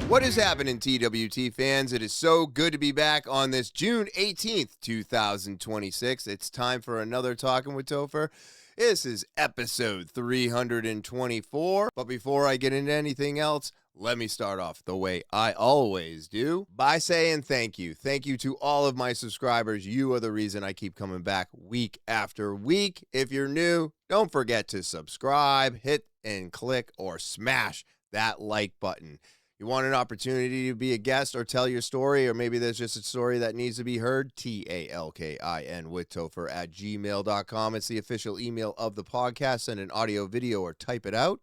What is happening, TwT fans? It is so good to be back on this June 18th, 2026. It's time for another Talking with Topher. This is episode 324. But before I get into anything else, let me start off the way I always do by saying thank you. Thank you to all of my subscribers. You are the reason I keep coming back week after week. If you're new, don't forget to subscribe, hit and click or smash that like button. You want an opportunity to be a guest or tell your story, or maybe there's just a story that needs to be heard, TALKIN with Topher at gmail.com. It's the official email of the podcast. Send an audio, video, or type it out.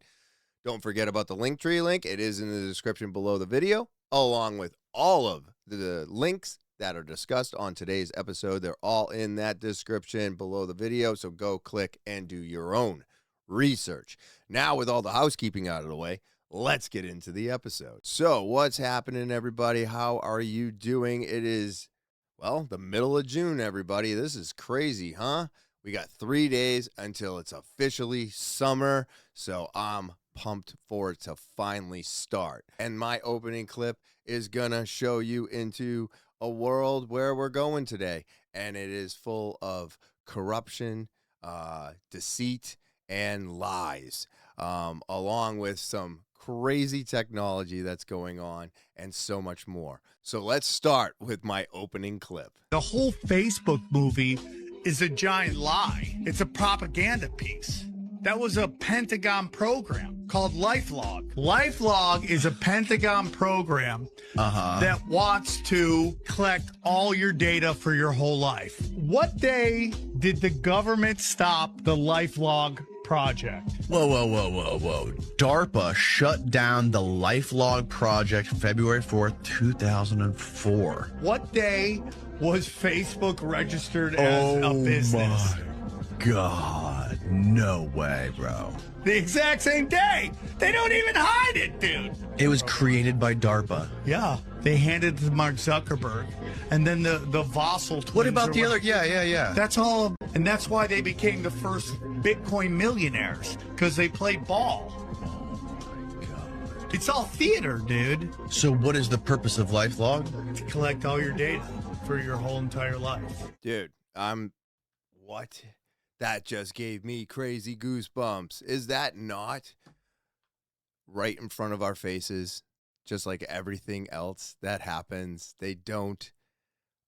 Don't forget about the Linktree link. It is in the description below the video, along with all of the links that are discussed on today's episode. They're all in that description below the video, so go click and do your own research. Now, with all the housekeeping out of the way, let's get into the episode. So, what's happening, everybody? How are you doing? It is, well, the middle of June, everybody. This is crazy, huh? We got 3 days until it's officially summer, so I'm pumped for it to finally start. And my opening clip is gonna show you into a world where we're going today, and it is full of corruption, deceit, and lies, along with some crazy technology that's going on and so much more. So let's start with my opening clip. The whole Facebook movie is a giant lie. It's a propaganda piece. That was a Pentagon program called LifeLog. LifeLog is a Pentagon program that wants to collect all your data for your whole life. What day did the government stop the LifeLog project? Whoa. DARPA shut down the LifeLog project February 4th, 2004. What day was Facebook registered as a business? Oh my God. No way, bro. The exact same day. They don't even hide it, dude. It was created by DARPA. Yeah. They handed it to Mark Zuckerberg. And then the Vossel twins. What about the other? Yeah. That's all. And that's why they became the first Bitcoin millionaires, because they played ball. It's all theater, dude. So what is the purpose of LifeLog? To collect all your data for your whole entire life. Dude, what? That just gave me crazy goosebumps. Is that not right in front of our faces? Just like everything else that happens, they don't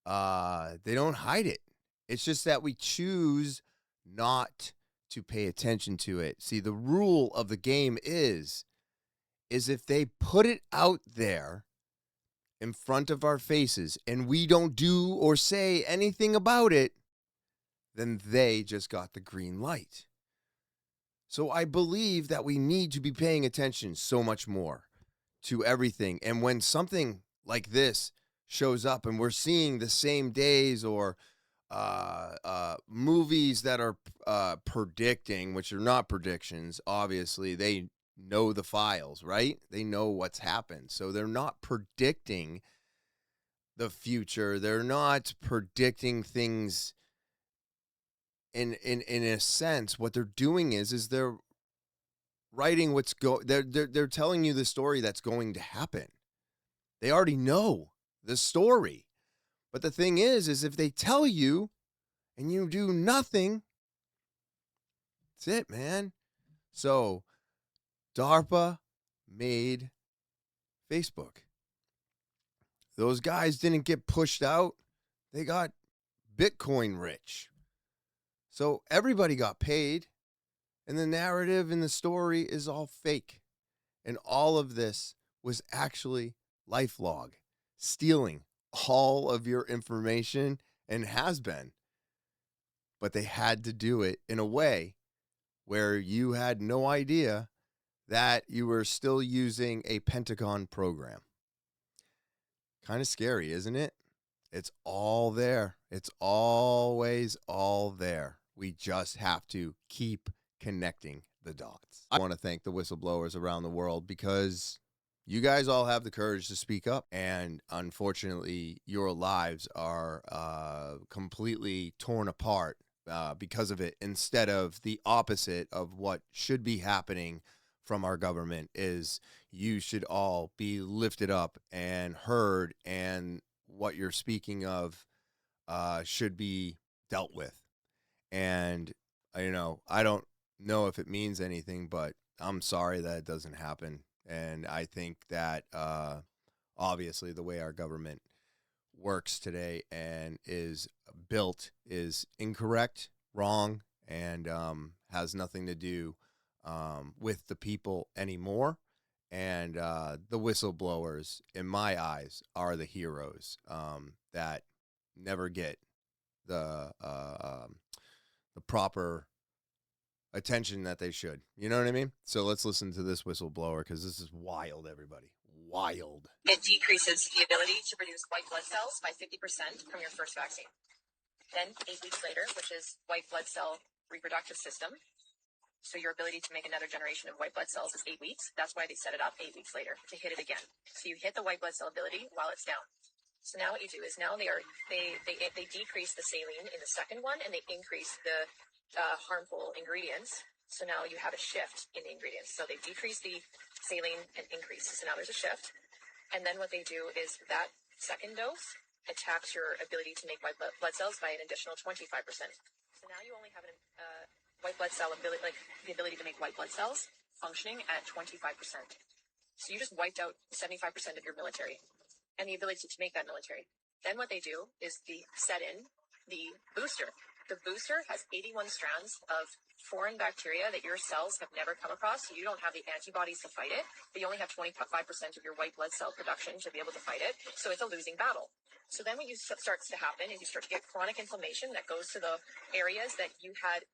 hide it. It's just that we choose not to pay attention to it. See, the rule of the game is if they put it out there in front of our faces and we don't do or say anything about it, then they just got the green light. So I believe that we need to be paying attention so much more to everything. And when something like this shows up and we're seeing the same days or movies that are predicting, which are not predictions, obviously, they know the files, right? They know what's happened. So they're not predicting the future. They're not predicting things. In a sense, what they're doing is they're writing they're telling you the story that's going to happen. They already know the story. But the thing is if they tell you and you do nothing, that's it, man. So DARPA made Facebook. Those guys didn't get pushed out. They got Bitcoin rich. So everybody got paid, and the narrative and the story is all fake. And all of this was actually LifeLog stealing all of your information, and has been. But they had to do it in a way where you had no idea that you were still using a Pentagon program. Kind of scary, isn't it? It's all there. It's always all there. We just have to keep connecting the dots. I want to thank the whistleblowers around the world because you guys all have the courage to speak up. And unfortunately, your lives are completely torn apart because of it, instead of the opposite of what should be happening from our government is you should all be lifted up and heard, and what you're speaking of should be dealt with. And I don't know if it means anything, but I'm sorry that it doesn't happen. And I think that obviously the way our government works today and is built is incorrect, wrong, and has nothing to do with the people anymore. And the whistleblowers, in my eyes, are the heroes that never get the proper attention that they should. You know what I mean? So let's listen to this whistleblower, because this is wild, everybody. Wild. It decreases the ability to produce white blood cells by 50% from your first vaccine. Then 8 weeks later, which is white blood cell reproductive system, so your ability to make another generation of white blood cells is 8 weeks. That's why they set it up 8 weeks later, to hit it again. So you hit the white blood cell ability while it's down. So now what you do is now they decrease the saline in the second one, and they increase the harmful ingredients. So now you have a shift in the ingredients. So they decrease the saline and increase. So now there's a shift. And then what they do is that second dose attacks your ability to make white blood cells by an additional 25%. So now you only have white blood cell ability, like the ability to make white blood cells, functioning at 25%. So you just wiped out 75% of your military and the ability to make that military. Then what they do is set in the booster. The booster has 81 strands of foreign bacteria that your cells have never come across, so you don't have the antibodies to fight it, but you only have 25% of your white blood cell production to be able to fight it, so it's a losing battle. So then what starts to happen is you start to get chronic inflammation that goes to the areas that you had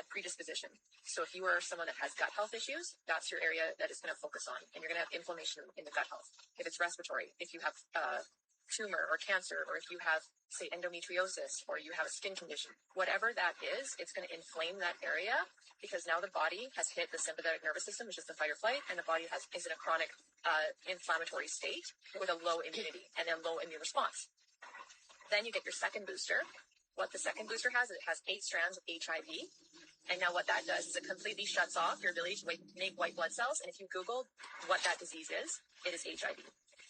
predisposition. So if you are someone that has gut health issues, that's your area that is going to focus on, and you're going to have inflammation in the gut health. If it's respiratory, if you have tumor or cancer, or if you have, say, endometriosis, or you have a skin condition, whatever that is, it's going to inflame that area, because now the body has hit the sympathetic nervous system, which is the fight or flight, and the body is in a chronic inflammatory state with a low immunity and a low immune response. Then you get your second booster. What the second booster has, it has 8 strands of HIV. And now what that does is it completely shuts off your ability to make white blood cells. And if you Google what that disease is, it is HIV.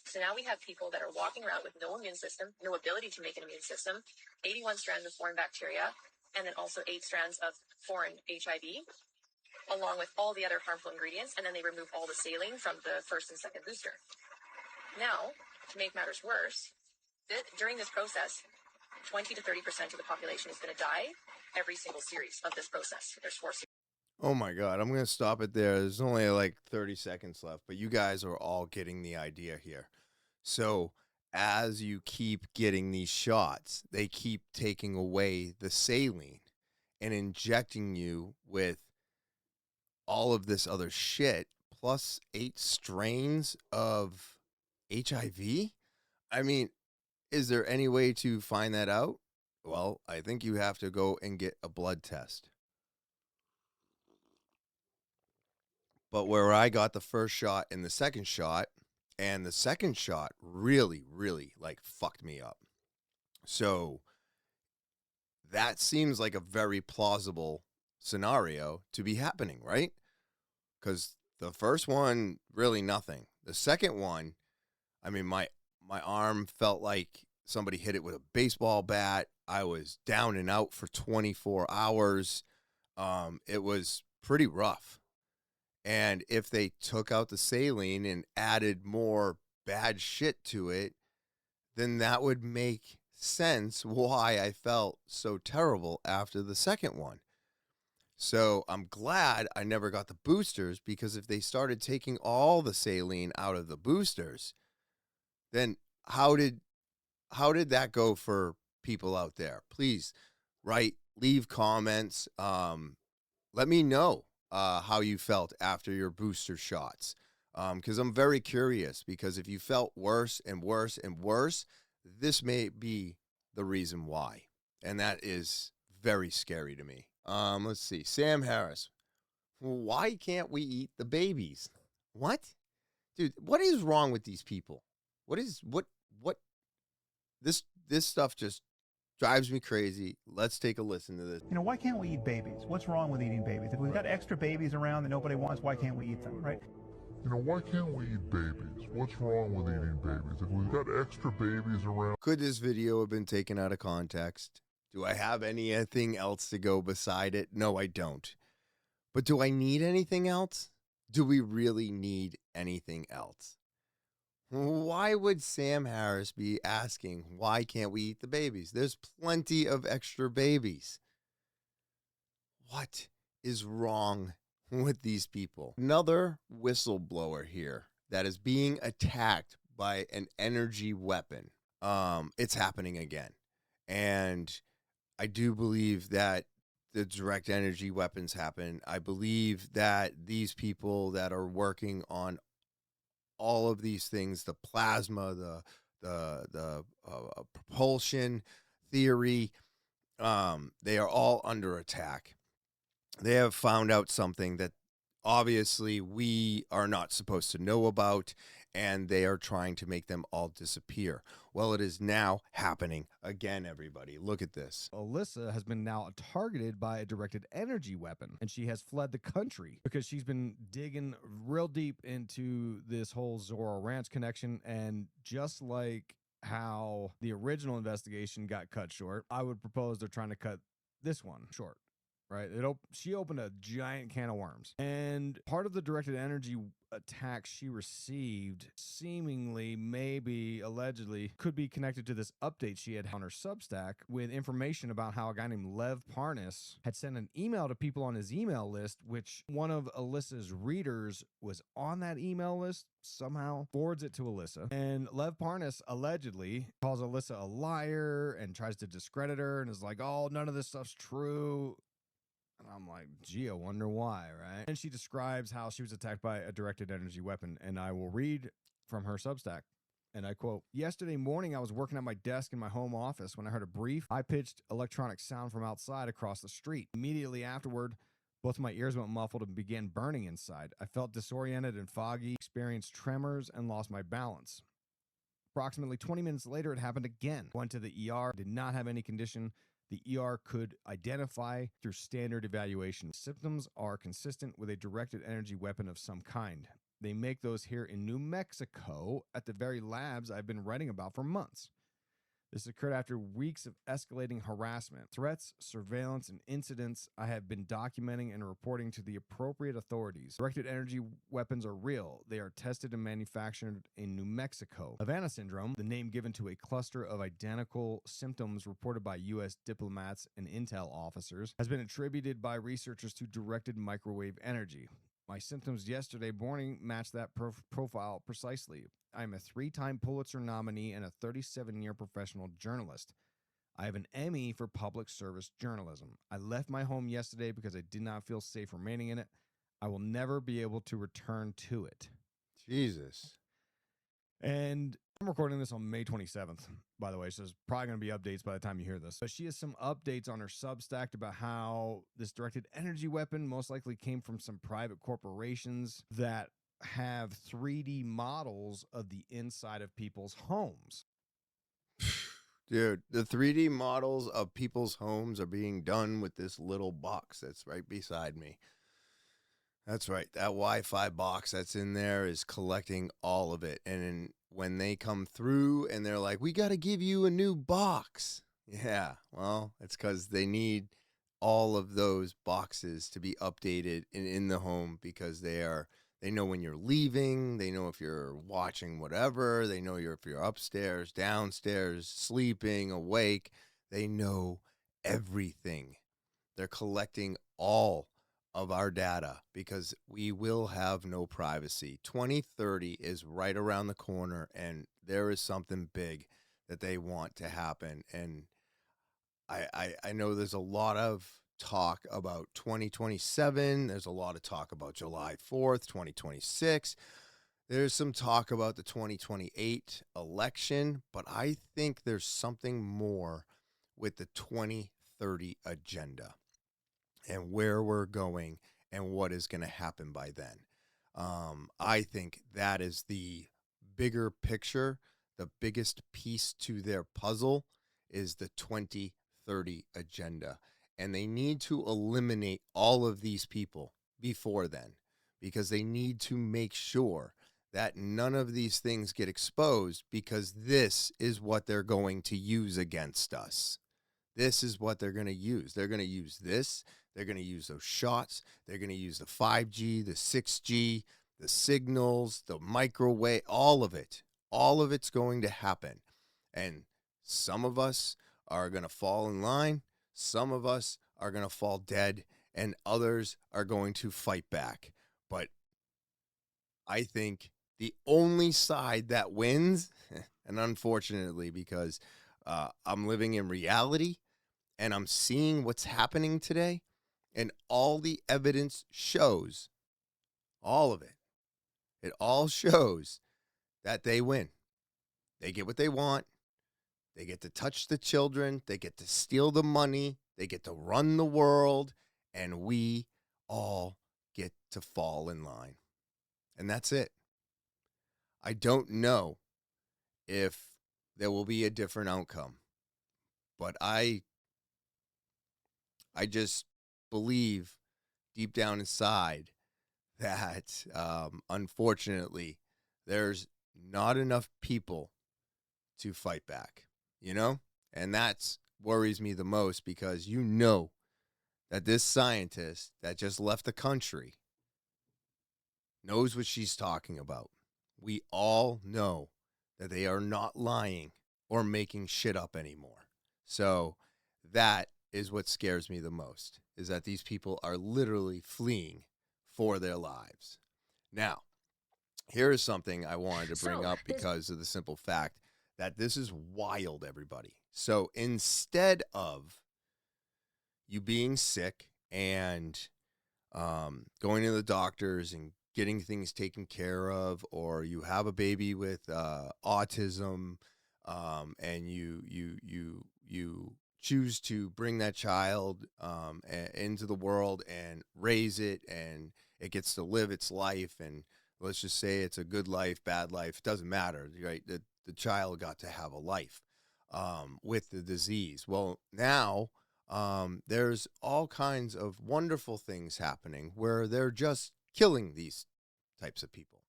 So now we have people that are walking around with no immune system, no ability to make an immune system, 81 strands of foreign bacteria, and then also 8 strands of foreign HIV, along with all the other harmful ingredients. And then they remove all the saline from the first and second booster. Now, to make matters worse, during this process, 20 to 30% of the population is going to die every single series of this process. There's 4 series. Oh my God, I'm going to stop it there. There's only like 30 seconds left, but you guys are all getting the idea here. So as you keep getting these shots, they keep taking away the saline and injecting you with all of this other shit, plus 8 strains of HIV. I mean, is there any way to find that out? Well, I think you have to go and get a blood test. But where I got the first shot and the second shot really, really like fucked me up. So that seems like a very plausible scenario to be happening, right? Because the first one, really nothing. The second one, I mean, my arm felt like somebody hit it with a baseball bat. I was down and out for 24 hours. It was pretty rough. And if they took out the saline and added more bad shit to it, then that would make sense why I felt so terrible after the second one. So I'm glad I never got the boosters, because if they started taking all the saline out of the boosters, then how did that go for people out there? Please leave comments. Let me know how you felt after your booster shots. Because I'm very curious, because if you felt worse and worse and worse, this may be the reason why. And that is very scary to me. Let's see. Sam Harris. Why can't we eat the babies? What? Dude, what is wrong with these people? What this stuff just Drives me crazy. Let's take a listen to this. You know, why can't we eat babies? What's wrong with eating babies? If we've got extra babies around that nobody wants, why can't we eat them, right? You know, why can't we eat babies? What's wrong with eating babies? If we've got extra babies around. Could this video have been taken out of context? Do I have anything else to go beside it? No, I don't. But do I need anything else? Do we really need anything else? Why would Sam Harris be asking, why can't we eat the babies? There's plenty of extra babies. What is wrong with these people? Another whistleblower here that is being attacked by an energy weapon. It's happening again. And I do believe that the direct energy weapons happen. I believe that these people that are working on all of these things, the plasma, the propulsion theory, they are all under attack. They have found out something that obviously we are not supposed to know about, and they are trying to make them all disappear. Well, it is now happening again, everybody. Look at this. Alyssa has been now targeted by a directed energy weapon, and she has fled the country because she's been digging real deep into this whole Zorro Ranch connection. And just like how the original investigation got cut short, I would propose they're trying to cut this one short. Right? She opened a giant can of worms. And part of the directed energy attack she received, seemingly, maybe, allegedly, could be connected to this update she had on her Substack with information about how a guy named Lev Parnas had sent an email to people on his email list, which one of Alyssa's readers was on that email list, somehow forwards it to Alyssa. And Lev Parnas allegedly calls Alyssa a liar and tries to discredit her and is like, oh, none of this stuff's true. And I'm like, gee, I wonder why, right? And she describes how she was attacked by a directed energy weapon. And I will read from her Substack. And I quote, yesterday morning, I was working at my desk in my home office when I heard a brief, high-pitched electronic sound from outside across the street. Immediately afterward, both my ears went muffled and began burning inside. I felt disoriented and foggy, experienced tremors, and lost my balance. Approximately 20 minutes later, it happened again. Went to the ER, did not have any condition the ER could identify through standard evaluation. Symptoms are consistent with a directed energy weapon of some kind. They make those here in New Mexico at the very labs I've been writing about for months. This occurred after weeks of escalating harassment, threats, surveillance, and incidents I have been documenting and reporting to the appropriate authorities. Directed energy weapons are real. They are tested and manufactured in New Mexico. Havana syndrome, the name given to a cluster of identical symptoms reported by U.S. diplomats and intel officers, has been attributed by researchers to directed microwave energy. My symptoms yesterday morning matched that profile precisely. I am a 3-time Pulitzer nominee and a 37-year professional journalist. I have an Emmy for public service journalism. I left my home yesterday because I did not feel safe remaining in it. I will never be able to return to it. Jesus. And I'm recording this on May 27th, by the way, so there's probably going to be updates by the time you hear this. But she has some updates on her Substack about how this directed energy weapon most likely came from some private corporations that have 3D models of the inside of people's homes. Dude, the 3D models of people's homes are being done with this little box that's right beside me. That's right. That Wi-Fi box that's in there is collecting all of it. And when they come through and they're like, we got to give you a new box. Yeah, well, it's because they need all of those boxes to be updated in the home because they know when you're leaving. They know if you're watching whatever. They know if you're upstairs, downstairs, sleeping, awake. They know everything. They're collecting all of our data because we will have no privacy. 2030 is right around the corner, and there is something big that they want to happen. And I know there's a lot of talk about 2027. There's a lot of talk about July 4th, 2026. There's some talk about the 2028 election, but I think there's something more with the 2030 agenda and where we're going and what is going to happen by then. I think that is the bigger picture, the biggest piece to their puzzle, is the 2030 agenda. And they need to eliminate all of these people before then, because they need to make sure that none of these things get exposed, because this is what they're going to use against us. This is what they're going to use. They're going to use this. They're going to use those shots. They're going to use the 5G, the 6G, the signals, the microwave, all of it. All of it's going to happen. And some of us are going to fall in line. Some of us are going to fall dead, and others are going to fight back. But I think the only side that wins, and unfortunately, because I'm living in reality and I'm seeing what's happening today, and all the evidence shows, all of it, it all shows that they win. They get what they want. They get to touch the children. They get to steal the money. They get to run the world. And we all get to fall in line. And that's it. I don't know if there will be a different outcome. But I just believe deep down inside that, unfortunately, there's not enough people to fight back, you know? And that's worries me the most, because you know that this scientist that just left the country knows what she's talking about. We all know that they are not lying or making shit up anymore. So that is what scares me the most, is that these people are literally fleeing for their lives. Now, here is something I wanted to bring up because of the simple fact that this is wild, everybody. So instead of you being sick and going to the doctors and getting things taken care of, or you have a baby with autism, and you choose to bring that child into the world and raise it, and it gets to live its life, and let's just say it's a good life, bad life, doesn't matter, right? The child got to have a life with the disease. Well, now there's all kinds of wonderful things happening where they're just killing these types of people.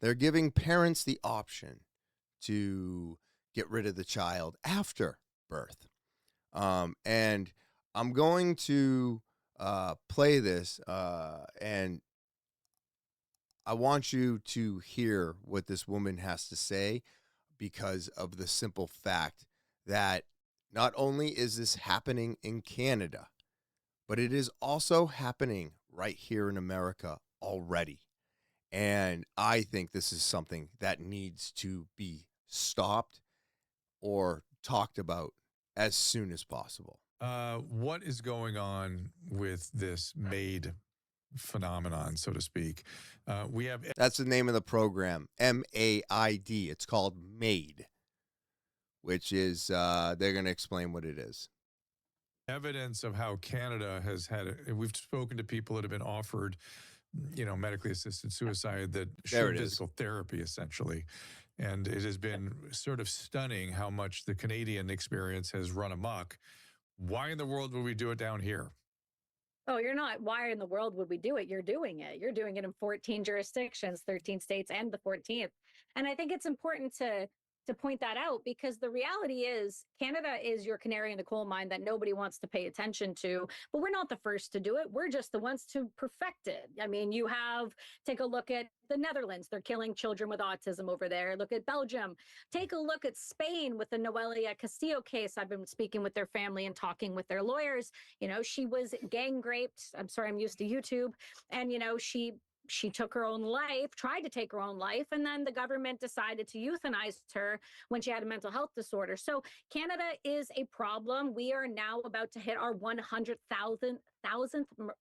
They're giving parents the option to get rid of the child after birth. And I'm going to play this, and I want you to hear what this woman has to say, because of the simple fact that not only is this happening in Canada, but it is also happening right here in America already. And I think this is something that needs to be stopped or talked about as soon as possible. What is going on with this MAID phenomenon, so to speak? We have That's the name of the program, MAID. It's called MAID, which is they're going to explain what it is. evidence of how Canada has had. We've spoken to people that have been offered, medically assisted suicide that show physical therapy, essentially. And it has been sort of stunning how much the Canadian experience has run amok. Why in the world would we do it down here? Oh, you're not. Why in the world would we do it? You're doing it. You're doing it in 14 jurisdictions, 13 states, and the 14th. And I think it's important to point that out, because the reality is Canada is your canary in the coal mine that nobody wants to pay attention to, but we're not the first to do it. We're just the ones to perfect it. I mean, take a look at the Netherlands. They're killing children with autism over there. Look at Belgium. Take a look at Spain with the Noelia Castillo case. I've been speaking with their family and talking with their lawyers. She was gang raped. I'm sorry, I'm used to YouTube. And, she took her own life, tried to take her own life, and then the government decided to euthanize her when she had a mental health disorder. So Canada is a problem. We are now about to hit our 100,000th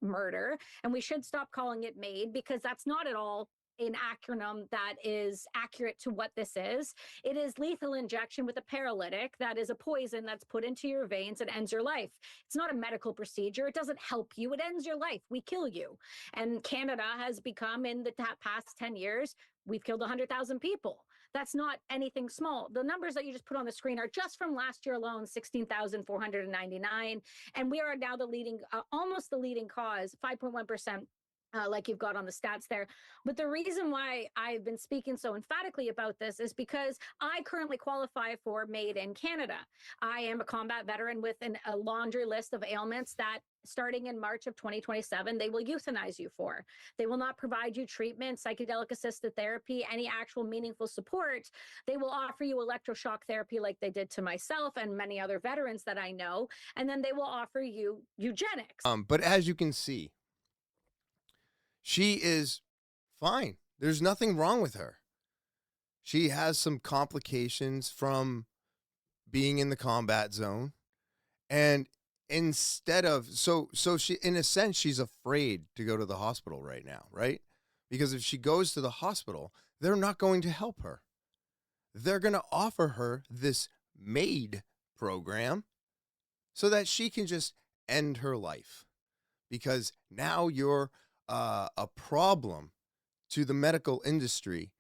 murder, and we should stop calling it MAID, because that's not at all an acronym that is accurate to what this is. It is lethal injection with a paralytic that is a poison that's put into your veins and ends your life. It's not a medical procedure. It doesn't help you. It ends your life. We kill you. And Canada has become, in the past 10 years, we've killed 100,000 people. That's not anything small. The numbers that you just put on the screen are just from last year alone, 16,499. And we are now the leading, almost the leading cause, 5.1%. Like you've got on the stats there. But the reason why I've been speaking so emphatically about this is because I currently qualify for MAID in Canada. I am a combat veteran with a laundry list of ailments that starting in March of 2027, they will euthanize you for. They will not provide you treatment, psychedelic assisted therapy, any actual meaningful support. They will offer you electroshock therapy like they did to myself and many other veterans that I know. And then they will offer you eugenics. But as you can see, she is fine. There's nothing wrong with her. She has some complications from being in the combat zone. And instead of, so she, in a sense, she's afraid to go to the hospital right now, right? Because if she goes to the hospital, they're not going to help her. They're going to offer her this MAID program so that she can just end her life. Because now you're a problem to the medical industry,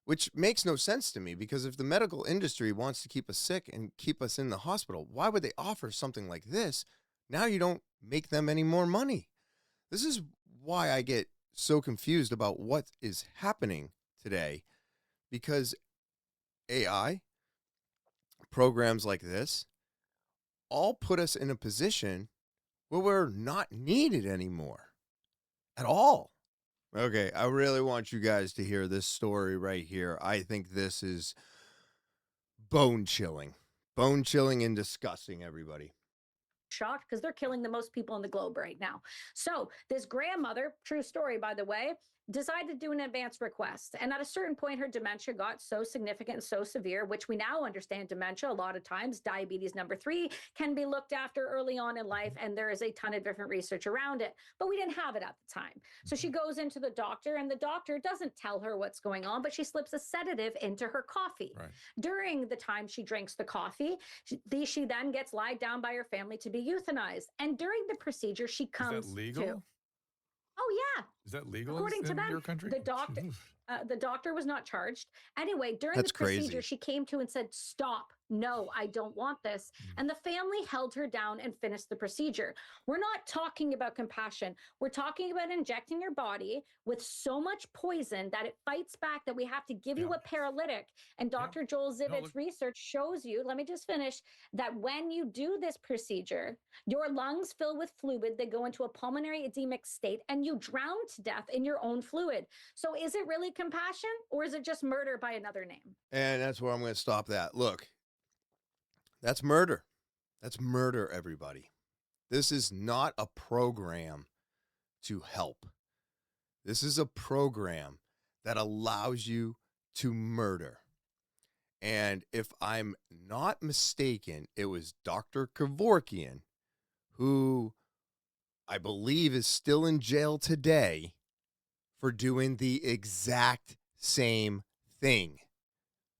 which makes no sense to me, because if the medical industry wants to keep us sick and keep us in the hospital, why would they offer something like this? Now you don't make them any more money. This is why I get so confused about what is happening today, because AI, programs like this, all put us in a position where we're not needed anymore. At all. Okay, I really want you guys to hear this story right here. I think this is bone chilling and disgusting, everybody. Shocked because they're killing the most people in the globe right now. So this grandmother, true story, by the way, decided to do an advance request. And at a certain point, her dementia got so significant and so severe, which we now understand dementia, a lot of times, diabetes number 3 can be looked after early on in life. And there is a ton of different research around it, but we didn't have it at the time. So she goes into the doctor and the doctor doesn't tell her what's going on, but she slips a sedative into her coffee. Right. During the time she drinks the coffee, she then gets lied down by her family to be euthanized. And during the procedure, she comes Is that legal? to. Oh, yeah. Is that legal According to them, your country? The doctor was not charged. Anyway, during That's the procedure, crazy. she came to and said, "Stop. No, I don't want this." And the family held her down and finished the procedure. We're not talking about compassion. We're talking about injecting your body with so much poison that it fights back, that we have to give you a paralytic. And Dr. Joel Zivit's research shows you, let me just finish, that when you do this procedure, your lungs fill with fluid, they go into a pulmonary edemic state, and you drown to death in your own fluid. So is it really compassion, or is it just murder by another name? And that's where I'm going to stop that. Look, that's murder. That's murder, everybody. This is not a program to help. This is a program that allows you to murder. And if I'm not mistaken, it was Dr. Kevorkian, who I believe is still in jail today for doing the exact same thing.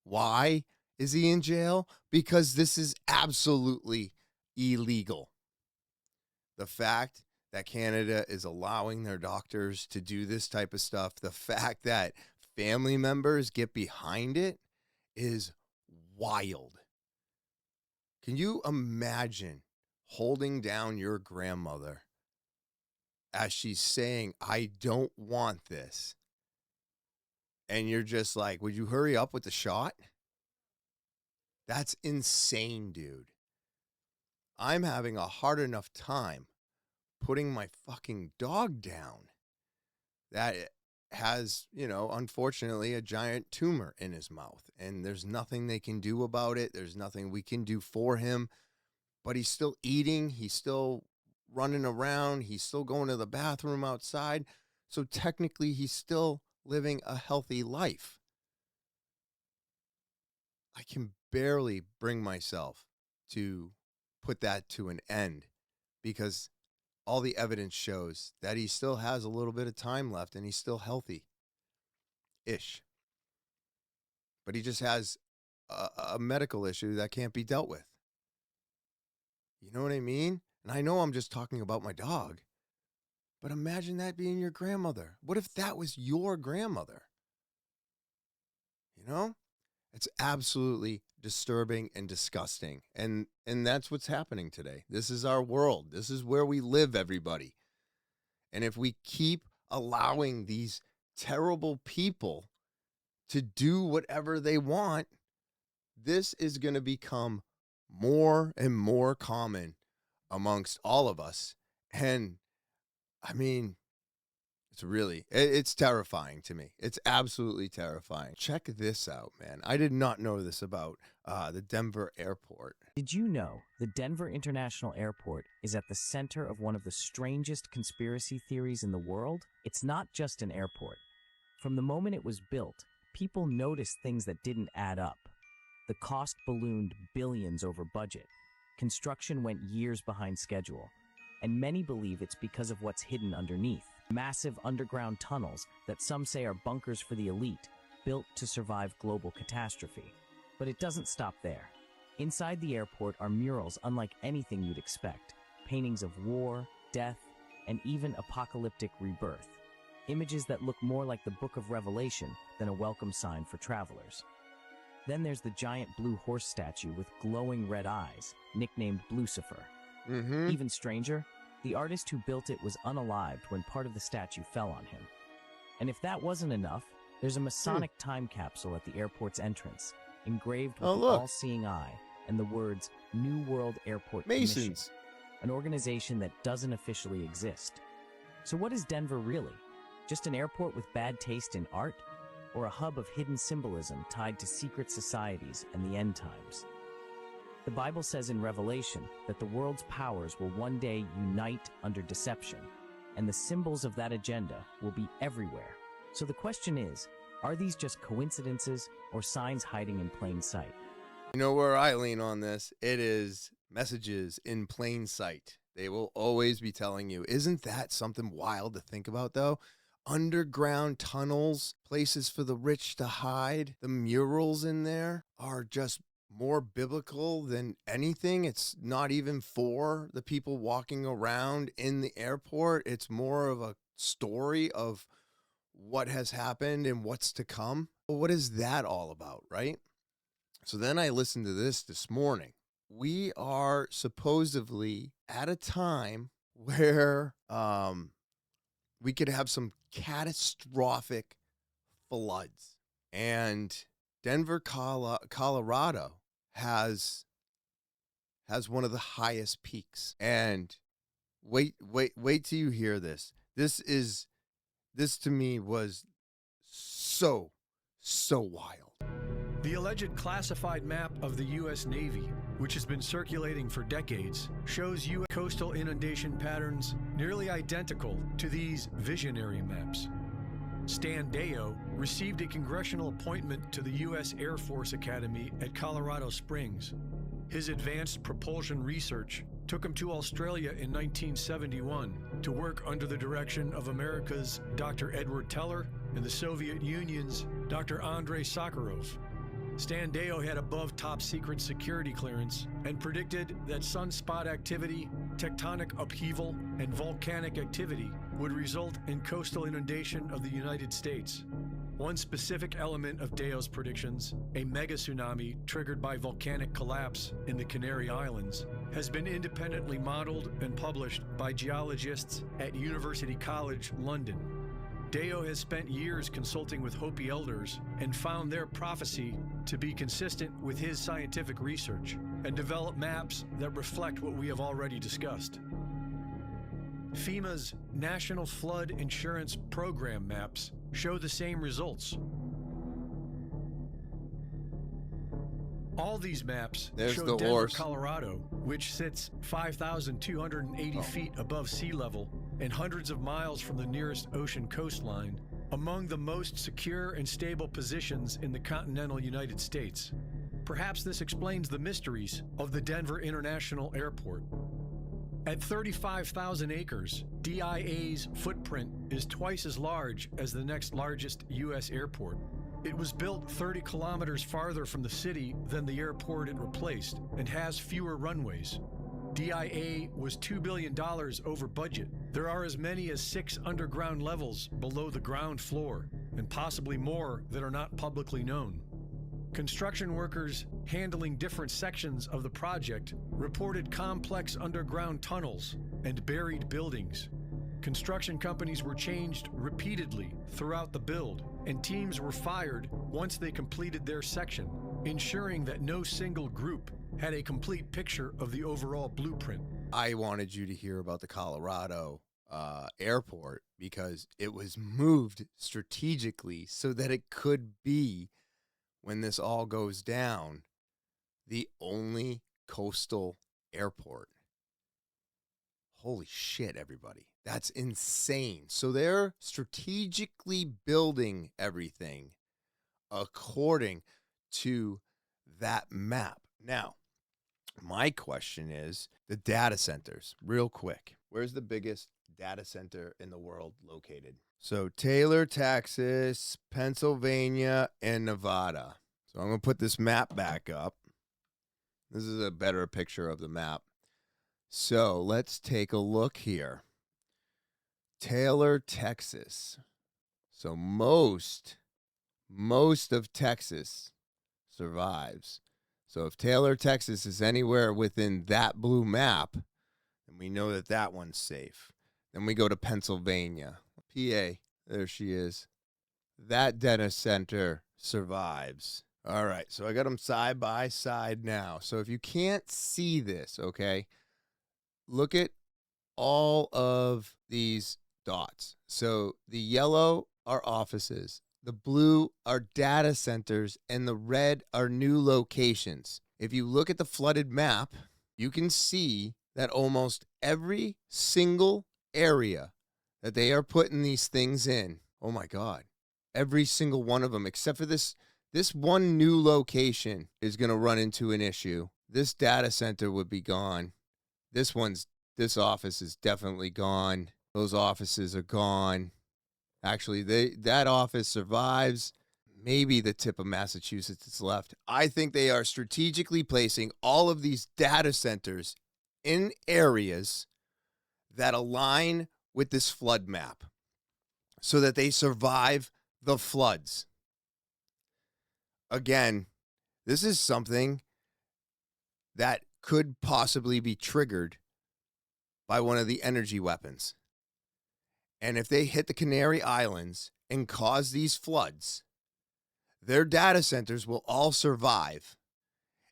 Why is he in jail? Because this is absolutely illegal. The fact that Canada is allowing their doctors to do this type of stuff, the fact that family members get behind it, is wild. Can you imagine holding down your grandmother as she's saying, "I don't want this"? And you're just like, would you hurry up with the shot? That's insane, dude. I'm having a hard enough time putting my fucking dog down that has, unfortunately, a giant tumor in his mouth. And there's nothing they can do about it. There's nothing we can do for him. But he's still eating. He's still running around. He's still going to the bathroom outside. So technically, he's still living a healthy life. I can barely bring myself to put that to an end, because all the evidence shows that he still has a little bit of time left and he's still healthy-ish. But he just has a medical issue that can't be dealt with. You know what I mean? And I know I'm just talking about my dog, but imagine that being your grandmother. What if that was your grandmother? You know, it's absolutely disturbing and disgusting. And that's what's happening today. This is our world. This is where we live, everybody. And if we keep allowing these terrible people to do whatever they want, this is going to become more and more common amongst all of us. And I mean, it's terrifying to me. It's absolutely terrifying. Check this out, man. I did not know this about the Denver airport. Did you know the Denver International Airport is at the center of one of the strangest conspiracy theories in the world? It's not just an airport. From the moment it was built, people noticed things that didn't add up. The cost ballooned billions over budget. Construction went years behind schedule. And many believe it's because of what's hidden underneath. Massive underground tunnels that some say are bunkers for the elite, built to survive global catastrophe. But it doesn't stop there. Inside the airport are murals unlike anything you'd expect. Paintings of war, death, and even apocalyptic rebirth. Images that look more like the Book of Revelation than a welcome sign for travelers. Then there's the giant blue horse statue with glowing red eyes, nicknamed Lucifer. Even stranger, the artist who built it was unalived when part of the statue fell on him. And if that wasn't enough, there's a Masonic time capsule at the airport's entrance, engraved with the all-seeing eye and the words New World Airport Commission, Masons, an organization that doesn't officially exist. So what is Denver really? Just an airport with bad taste in art? Or a hub of hidden symbolism tied to secret societies and the end times? The Bible says in Revelation that the world's powers will one day unite under deception, and the symbols of that agenda will be everywhere. So the question is, are these just coincidences or signs hiding in plain sight? You know where I lean on this? It is messages in plain sight. They will always be telling you. Isn't that something wild to think about, though? Underground tunnels, places for the rich to hide. The murals in there are just more biblical than anything. It's not even for the people walking around in the airport. It's more of a story of what has happened and what's to come. Well, what is that all about, right? So then I listened to this morning. We are supposedly at a time where we could have some catastrophic floods. And Denver, Colorado has one of the highest peaks. And wait till you hear this. This to me was so wild. The alleged classified map of the U.S. Navy, which has been circulating for decades, shows U.S. coastal inundation patterns nearly identical to these visionary maps. Stan Deyo received a congressional appointment to the U.S. Air Force Academy at Colorado Springs. His advanced propulsion research took him to Australia in 1971 to work under the direction of America's Dr. Edward Teller and the Soviet Union's Dr. Andrei Sakharov. Stan Deyo had above top secret security clearance and predicted that sunspot activity, tectonic upheaval, and volcanic activity would result in coastal inundation of the United States. One specific element of Deyo's predictions, a mega tsunami triggered by volcanic collapse in the Canary Islands, has been independently modeled and published by geologists at University College London. Deyo has spent years consulting with Hopi elders and found their prophecy to be consistent with his scientific research and developed maps that reflect what we have already discussed. FEMA's National Flood Insurance Program maps show the same results. All these maps show the Denver, horse. Colorado, which sits 5,280 feet above sea level and hundreds of miles from the nearest ocean coastline, among the most secure and stable positions in the continental United States. Perhaps this explains the mysteries of the Denver International Airport. At 35,000 acres, DIA's footprint is twice as large as the next largest U.S. airport. It was built 30 kilometers farther from the city than the airport it replaced and has fewer runways. DIA was $2 billion over budget. There are as many as 6 underground levels below the ground floor, and possibly more that are not publicly known. Construction workers handling different sections of the project reported complex underground tunnels and buried buildings. Construction companies were changed repeatedly throughout the build, and teams were fired once they completed their section, ensuring that no single group had a complete picture of the overall blueprint. I wanted you to hear about the Colorado airport because it was moved strategically so that it could be, when this all goes down, the only coastal airport. Holy shit, everybody. That's insane. So they're strategically building everything according to that map. Now, my question is the data centers, real quick. Where's the biggest data center in the world located? So Taylor, Texas, Pennsylvania, and Nevada. So I'm going to put this map back up. This is a better picture of the map. So let's take a look here. Taylor, Texas. So most of Texas survives. So if Taylor, Texas is anywhere within that blue map, then we know that that one's safe. Then we go to Pennsylvania. PA, there she is. That data center survives. All right, so I got them side by side now. So if you can't see this, okay, look at all of these dots. So the yellow are offices, the blue are data centers, and the red are new locations. If you look at the flooded map, you can see that almost every single area that they are putting these things in, oh my God, every single one of them, except for this one new location is going to run into an issue. This data center would be gone. This office is definitely gone. Those offices are gone. Actually, that office survives. Maybe the tip of Massachusetts is left. I think they are strategically placing all of these data centers in areas that align with this flood map so that they survive the floods. Again, this is something that could possibly be triggered by one of the energy weapons. And if they hit the Canary Islands and cause these floods, their data centers will all survive,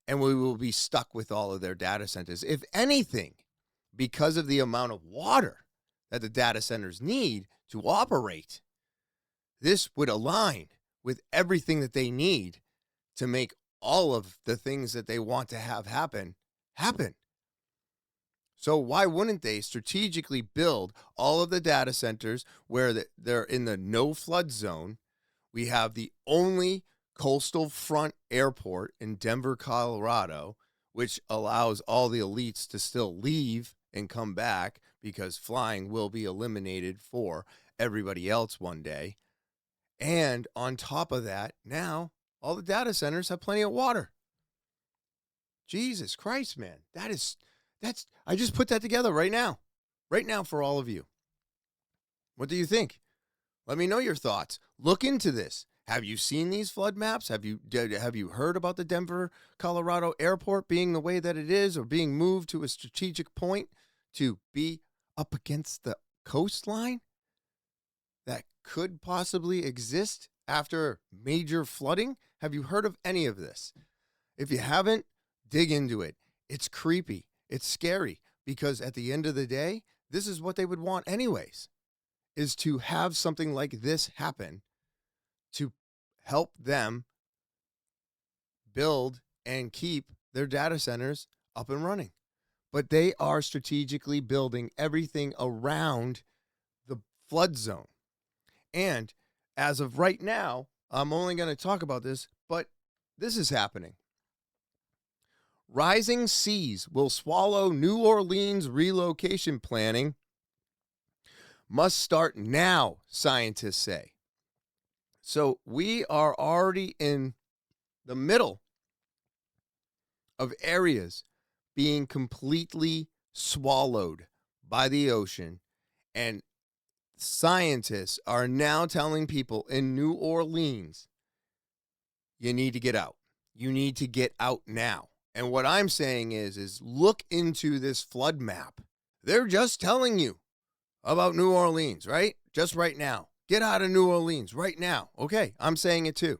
and we will be stuck with all of their data centers. If anything, because of the amount of water that the data centers need to operate, this would align with everything that they need to make all of the things that they want to have happen. So why wouldn't they strategically build all of the data centers where they're in the no flood zone? We have the only coastal front airport in Denver, Colorado, which allows all the elites to still leave and come back because flying will be eliminated for everybody else one day. And on top of that, now all the data centers have plenty of water. Jesus Christ, man. I just put that together right now for all of you. What do you think? Let me know your thoughts. Look into this. Have you seen these flood maps? Have you heard about the Denver, Colorado airport being the way that it is, or being moved to a strategic point to be up against the coastline that could possibly exist after major flooding? Have you heard of any of this? If you haven't, dig into it. It's creepy. It's scary, because at the end of the day, this is what they would want anyways, is to have something like this happen to help them build and keep their data centers up and running. But they are strategically building everything around the flood zone. And as of right now, I'm only going to talk about this, but this is happening. Rising seas will swallow New Orleans relocation planning. Must start now, scientists say. So we are already in the middle of areas being completely swallowed by the ocean, and scientists are now telling people in New Orleans, you need to get out. you need to get out now. And what I'm saying is look into this flood map. They're just telling you about New Orleans, right? Just right now. Get out of New Orleans right now. Okay, I'm saying it too.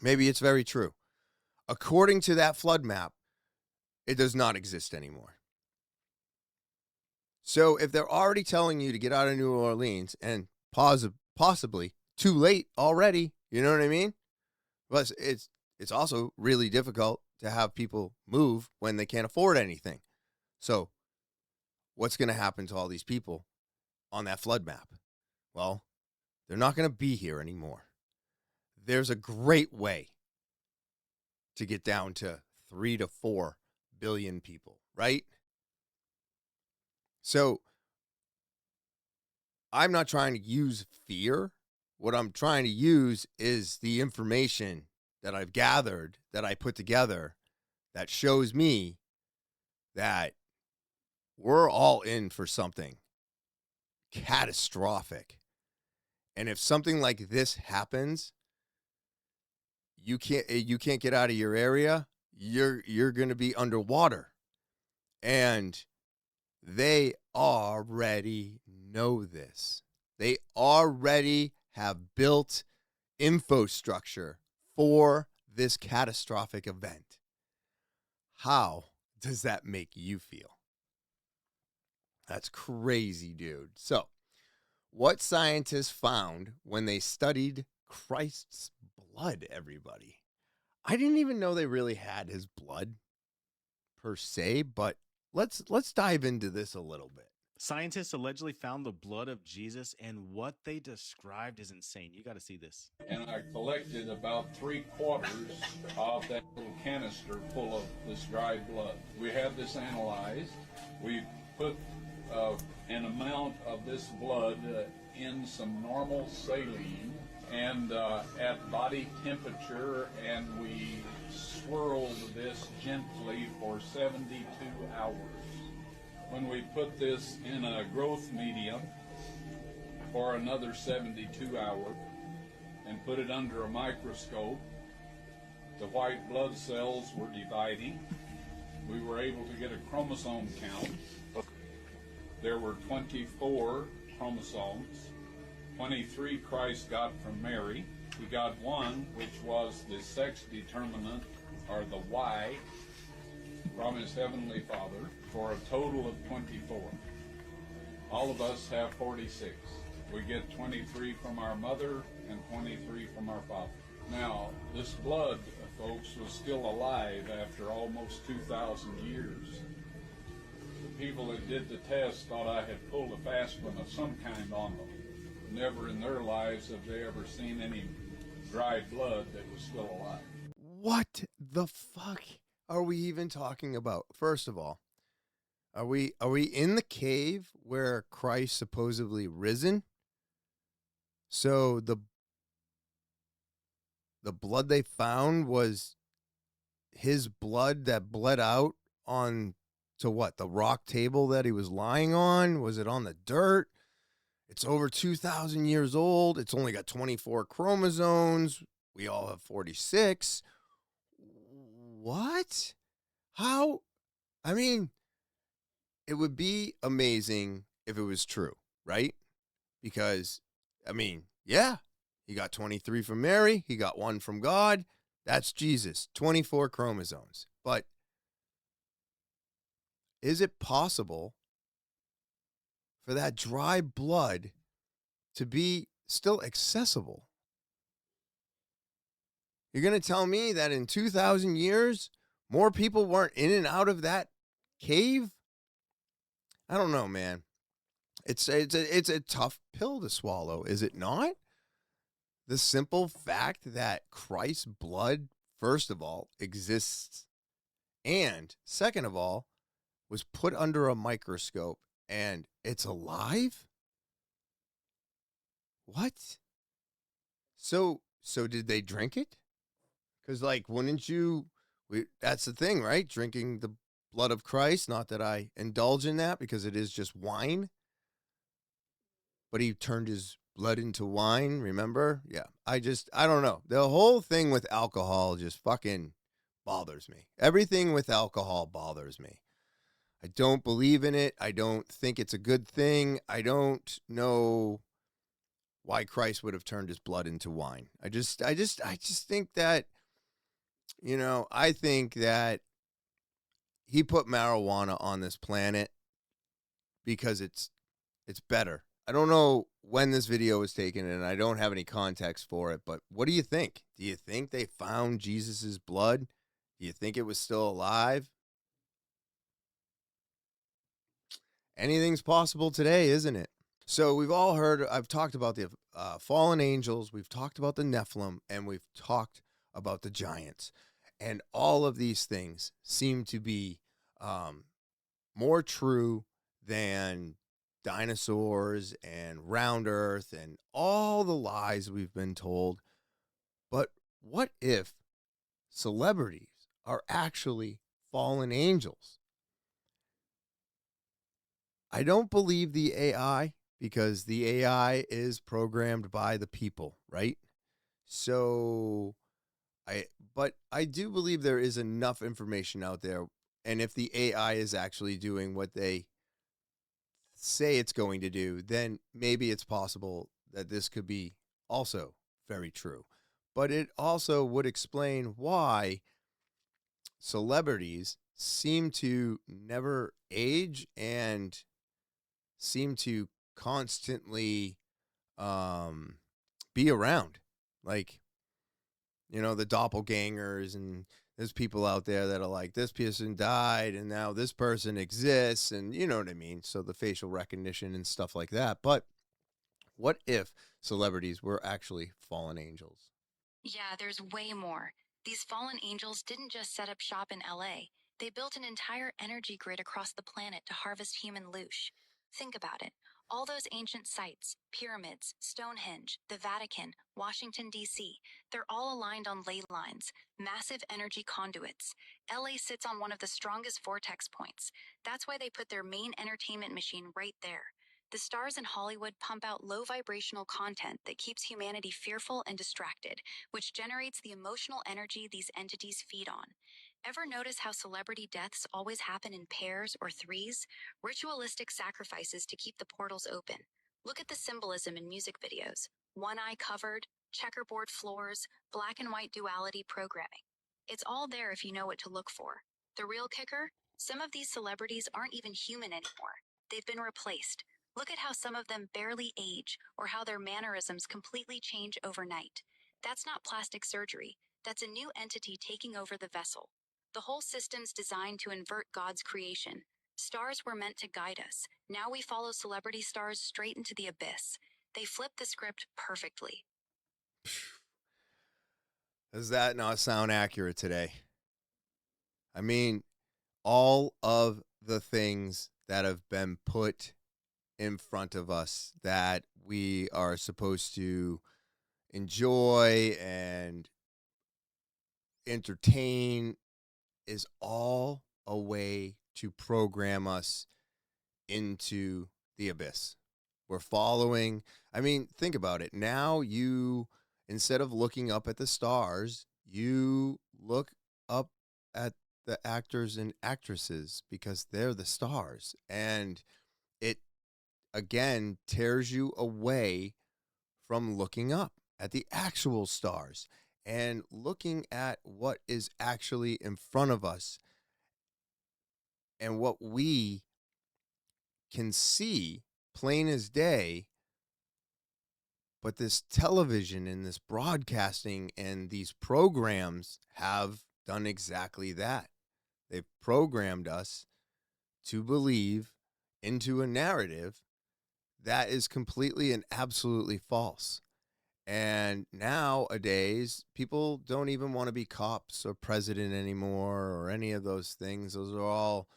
Maybe it's very true. According to that flood map, it does not exist anymore. So if they're already telling you to get out of New Orleans and possibly too late already, you know what I mean? But it's also really difficult to have people move when they can't afford anything. So what's going to happen to all these people on that flood map? Well, they're not going to be here anymore. There's a great way to get down to 3 to 4 billion people, right? So I'm not trying to use fear. What I'm trying to use is the information that I've gathered, that I put together, that shows me that we're all in for something catastrophic. And if something like this happens, you can't get out of your area, you're going to be underwater. And they already know this. They already have built infrastructure for this catastrophic event. How does that make you feel? That's crazy, dude. So, what scientists found when they studied Christ's blood, everybody? I didn't even know they really had his blood per se, but let's dive into this a little bit. Scientists allegedly found the blood of Jesus, and what they described is insane. You got to see this. And I collected about 3/4 of that little canister full of this dried blood. We had this analyzed. We put an amount of this blood in some normal saline and at body temperature, and we swirled this gently for 72 hours. When we put this in a growth medium for another 72 hours and put it under a microscope, the white blood cells were dividing. We were able to get a chromosome count. There were 24 chromosomes. 23 Christ got from Mary. He got one, which was the sex determinant, or the Y, from his heavenly Father, for a total of 24. All of us have 46. We get 23 from our mother and 23 from our father. Now, this blood, folks, was still alive after almost 2,000 years. The people that did the test thought I had pulled a fast one of some kind on them. Never in their lives have they ever seen any dried blood that was still alive. What the fuck are we even talking about? First of all, are we in the cave where Christ supposedly risen? So the blood they found was his blood that bled out on to what? The rock table that he was lying on? Was it on the dirt? It's over 2,000 years old. It's only got 24 chromosomes. We all have 46. What? How? I mean, it would be amazing if it was true, right? Because, I mean, yeah, he got 23 from Mary. He got 1 from God. That's Jesus. 24 chromosomes. But is it possible for that dry blood to be still accessible? You're going to tell me that in 2,000 years, more people weren't in and out of that cave? I don't know, man. It's a tough pill to swallow, is it not? The simple fact that Christ's blood, first of all, exists, and second of all, was put under a microscope and it's alive? What? So did they drink it? Because, like, wouldn't you... that's the thing, right? Drinking the blood of Christ. Not that I indulge in that, because it is just wine. But he turned his blood into wine, remember? Yeah. I don't know. The whole thing with alcohol just fucking bothers me. Everything with alcohol bothers me. I don't believe in it. I don't think it's a good thing. I don't know why Christ would have turned his blood into wine. I just think that, I think that he put marijuana on this planet because it's better. I don't know when this video was taken, and I don't have any context for it, but what do you think? Do you think they found Jesus's blood? Do you think it was still alive? Anything's possible today, isn't it? So we've all heard, I've talked about the fallen angels, we've talked about the Nephilim, and we've talked about the giants. And all of these things seem to be more true than dinosaurs and round earth and all the lies we've been told. But what if celebrities are actually fallen angels? I don't believe the AI, because the AI is programmed by the people, right? So but I do believe there is enough information out there, and if the AI is actually doing what they say it's going to do, then maybe it's possible that this could be also very true. But it also would explain why celebrities seem to never age and seem to constantly be around. Like, the doppelgangers, and there's people out there that are like, this person died and now this person exists, and you know what I mean? So the facial recognition and stuff like that. But what if celebrities were actually fallen angels? Yeah, there's way more. These fallen angels didn't just set up shop in LA. They built an entire energy grid across the planet to harvest human loosh. Think about it. All those ancient sites, pyramids, Stonehenge, the Vatican, Washington, D.C., they're all aligned on ley lines, massive energy conduits. LA sits on one of the strongest vortex points. That's why they put their main entertainment machine right there. The stars in Hollywood pump out low vibrational content that keeps humanity fearful and distracted, which generates the emotional energy these entities feed on. Ever notice how celebrity deaths always happen in pairs or threes? Ritualistic sacrifices to keep the portals open. Look at the symbolism in music videos. One eye covered, checkerboard floors, black and white duality programming. It's all there if you know what to look for. The real kicker? Some of these celebrities aren't even human anymore. They've been replaced. Look at how some of them barely age, or how their mannerisms completely change overnight. That's not plastic surgery. That's a new entity taking over the vessel. The whole system's designed to invert God's creation. Stars were meant to guide us. Now we follow celebrity stars straight into the abyss. They flip the script perfectly. Does that not sound accurate today? I mean, all of the things that have been put in front of us that we are supposed to enjoy and entertain is all a way to program us into the abyss. We're following. I mean, think about it. Now instead of looking up at the stars, you look up at the actors and actresses because they're the stars. And it, again, tears you away from looking up at the actual stars and looking at what is actually in front of us and what we can see plain as day. But this television and this broadcasting and these programs have done exactly that. They've programmed us to believe into a narrative that is completely and absolutely false. And nowadays, people don't even want to be cops or president anymore or any of those things. Those are all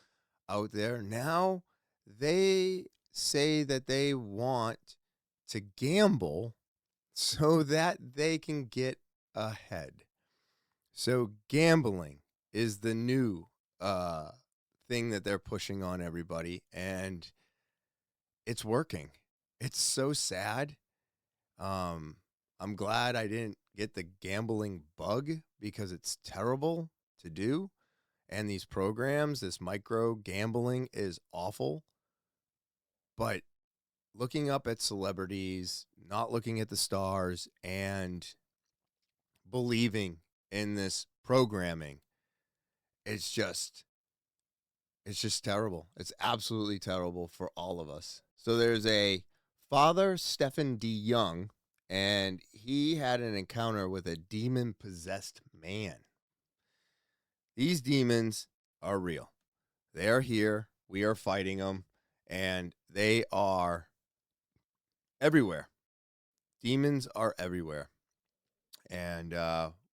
out there. Now they say that they want to gamble so that they can get ahead. So gambling is the new thing that they're pushing on everybody, and it's working. It's so sad. I'm glad I didn't get the gambling bug because it's terrible. to do. And these programs, this micro gambling is awful. But looking up at celebrities, not looking at the stars, and believing in this programming, it's just terrible. It's absolutely terrible for all of us. So there's a Father Stephen D. Young, and he had an encounter with a demon-possessed man. These demons are real. They are here. We are fighting them, and they are everywhere. Demons are everywhere. And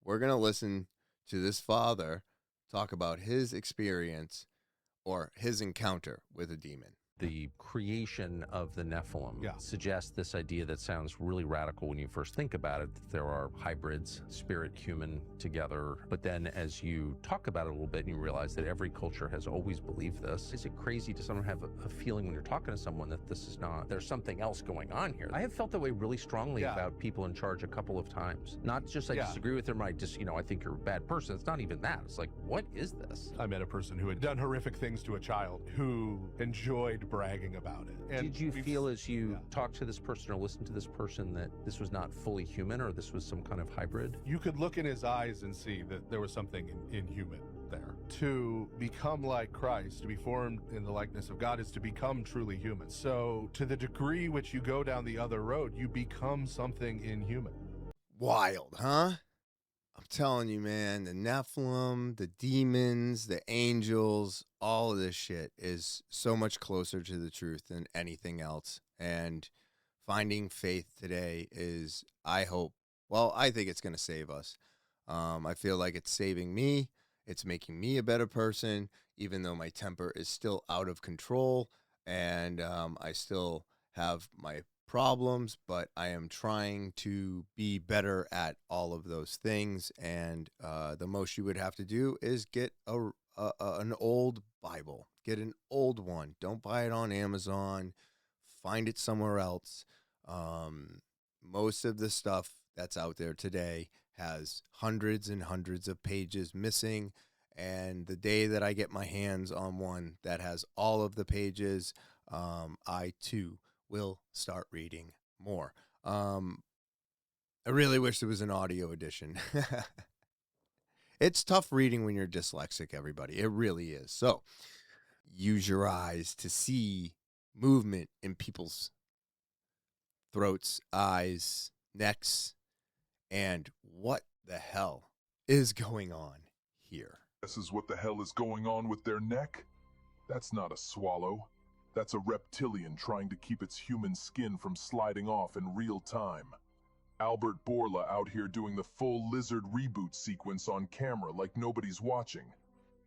we're going to listen to this father talk about his experience or his encounter with a demon. The creation of the Nephilim suggests this idea that sounds really radical when you first think about it, that there are hybrids, spirit, human together. But then as you talk about it a little bit and you realize that every culture has always believed this, is it crazy to someone have a feeling when you're talking to someone that this is not, there's something else going on here? I have felt that way really strongly about people in charge a couple of times. Not just I disagree with them, I just, I think you're a bad person. It's not even that. It's like, what is this? I met a person who had done horrific things to a child who enjoyed bragging about it. And did you feel as you talked to this person or listened to this person that this was not fully human or this was some kind of hybrid? You could look in his eyes and see that there was something inhuman there. To become like Christ, to be formed in the likeness of God, is to become truly human. So to the degree which you go down the other road, you become something inhuman. Wild, huh? I'm telling you, man, the Nephilim, the demons, the angels, all of this shit is so much closer to the truth than anything else. And finding faith today is, I think it's going to save us. I feel like it's saving me. It's making me a better person, even though my temper is still out of control and I still have my problems, but I am trying to be better at all of those things. And the most you would have to do is get an old Bible. Get an old one. Don't buy it on Amazon. Find it somewhere else. Most of the stuff that's out there today has hundreds and hundreds of pages missing. And the day that I get my hands on one that has all of the pages, I too will start reading more. I really wish there was an audio edition. It's tough reading when you're dyslexic, everybody. It really is. So use your eyes to see movement in people's throats, eyes, necks, and what the hell is going on here. This is what the hell is going on with their neck? That's not a swallow. That's a reptilian trying to keep its human skin from sliding off in real time. Albert Bourla out here doing the full lizard reboot sequence on camera like nobody's watching.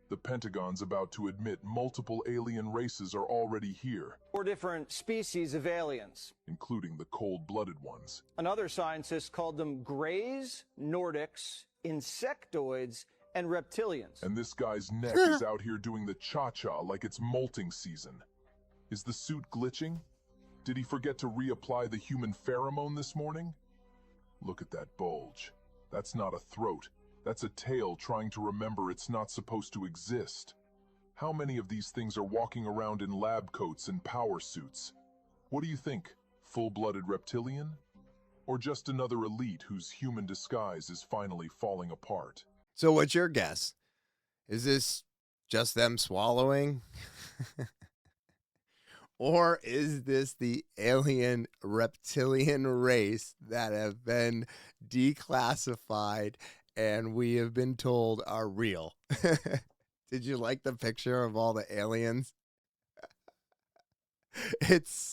The Pentagon's about to admit multiple alien races are already here. 4 different species of aliens, including the cold-blooded ones. Another scientist called them Greys, Nordics, Insectoids, and Reptilians. And this guy's neck is out here doing the cha-cha like it's molting season. Is the suit glitching? Did he forget to reapply the human pheromone this morning? Look at that bulge. That's not a throat. That's a tail trying to remember it's not supposed to exist. How many of these things are walking around in lab coats and power suits? What do you think? Full-blooded reptilian? Or just another elite whose human disguise is finally falling apart? So what's your guess? Is this just them swallowing? Or is this the alien reptilian race that have been declassified and we have been told are real? Did you like the picture of all the aliens? It's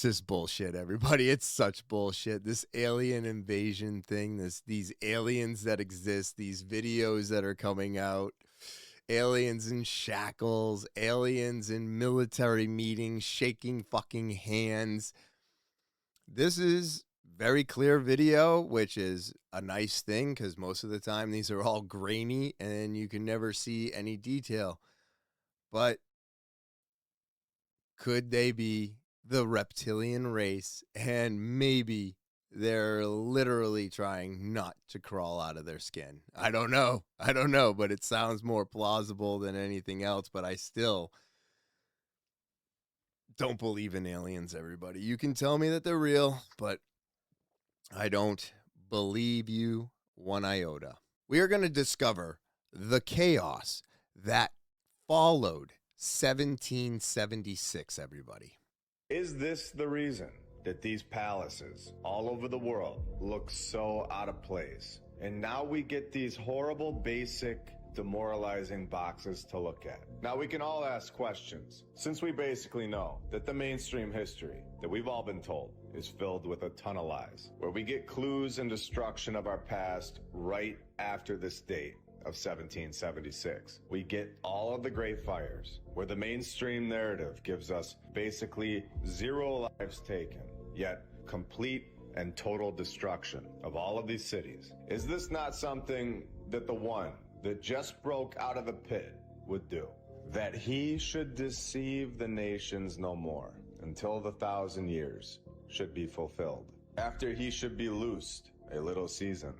just bullshit, everybody. It's such bullshit. This alien invasion thing, these aliens that exist, these videos that are coming out. Aliens in shackles, aliens in military meetings, shaking fucking hands. This is very clear video, which is a nice thing because most of the time these are all grainy and you can never see any detail. But could they be the reptilian race? And maybe they're literally trying not to crawl out of their skin. I don't know, but it sounds more plausible than anything else, but I still don't believe in aliens, everybody. You can tell me that they're real, but I don't believe you one iota. We are going to discover the chaos that followed 1776, everybody. Is this the reason that these palaces all over the world look so out of place? And now we get these horrible, basic, demoralizing boxes to look at. Now we can all ask questions, since we basically know that the mainstream history that we've all been told is filled with a ton of lies, where we get clues and destruction of our past right after this date of 1776. We get all of the great fires, where the mainstream narrative gives us basically 0 lives taken, yet complete and total destruction of all of these cities. Is this not something that the one that just broke out of the pit would do? That he should deceive the nations no more until the 1,000 years should be fulfilled. After he should be loosed a little season,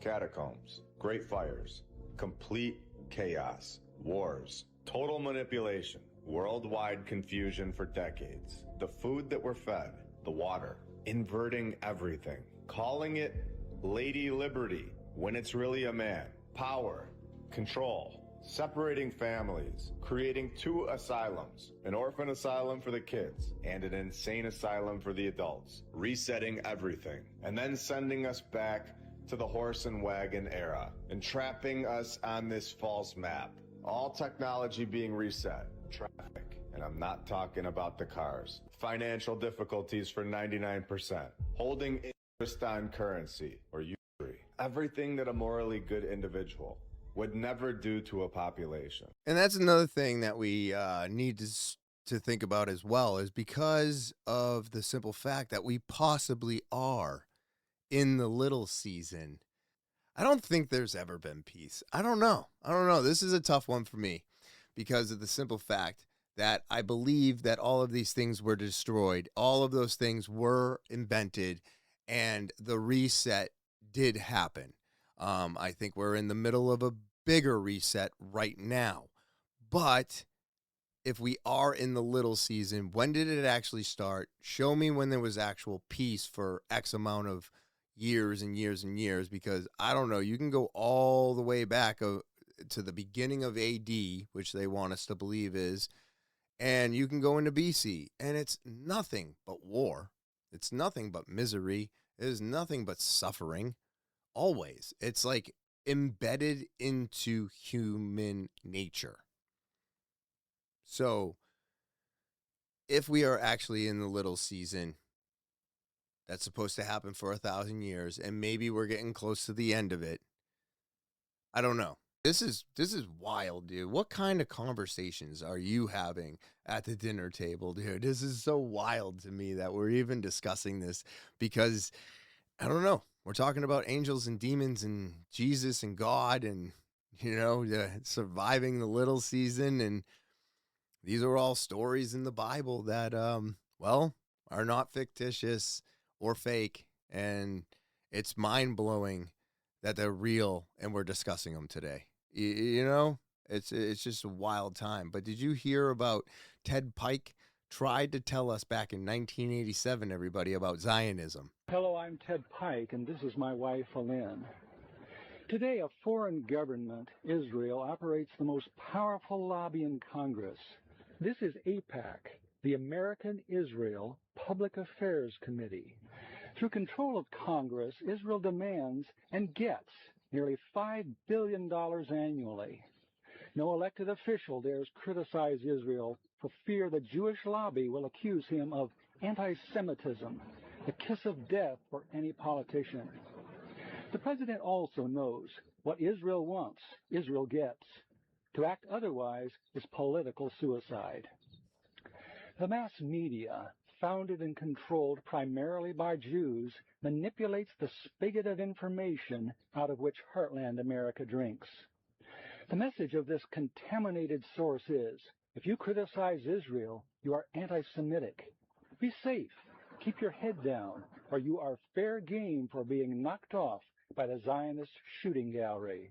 catacombs, great fires, complete chaos, wars, total manipulation, worldwide confusion for decades, the food that we're fed, the water, inverting everything, calling it Lady Liberty when it's really a man, power, control, separating families, creating 2 asylums, an orphan asylum for the kids and an insane asylum for the adults, resetting everything, and then sending us back to the horse and wagon era, entrapping us on this false map. All technology being reset, traffic, and I'm not talking about the cars, financial difficulties for 99%, holding interest on currency or usury, everything that a morally good individual would never do to a population. And that's another thing that we need to think about as well, is because of the simple fact that we possibly are in the little season. I don't think there's ever been peace. I don't know. This is a tough one for me because of the simple fact that I believe that all of these things were destroyed. All of those things were invented, and the reset did happen. I think we're in the middle of a bigger reset right now. But if we are in the little season, when did it actually start? Show me when there was actual peace for X amount of years and years and years, because I don't know. You can go all the way back to the beginning of AD, which they want us to believe is, and you can go into BC, and it's nothing but war. It's nothing but misery. It is nothing but suffering. Always. It's like embedded into human nature. So if we are actually in the little season, that's supposed to happen for 1,000 years, and maybe we're getting close to the end of it. I don't know. This is wild, dude. What kind of conversations are you having at the dinner table, dude? This is so wild to me that we're even discussing this, because I don't know. We're talking about angels and demons and Jesus and God and, surviving the little season. And these are all stories in the Bible that, are not fictitious or fake. And it's mind-blowing that they're real and we're discussing them today. It's just a wild time. But did you hear about Ted Pike tried to tell us back in 1987, everybody, about Zionism? Hello, I'm Ted Pike, and this is my wife, Alin. Today, a foreign government, Israel, operates the most powerful lobby in Congress. This is AIPAC, the American Israel Public Affairs Committee. Through control of Congress, Israel demands and gets nearly $5 billion annually. No elected official dares criticize Israel for fear the Jewish lobby will accuse him of anti-Semitism, the kiss of death for any politician. The president also knows what Israel wants, Israel gets. To act otherwise is political suicide. The mass media, founded and controlled primarily by Jews, manipulates the spigot of information out of which heartland America drinks. The message of this contaminated source is, if you criticize Israel, you are anti-Semitic. Be safe. Keep your head down, or you are fair game for being knocked off by the Zionist shooting gallery.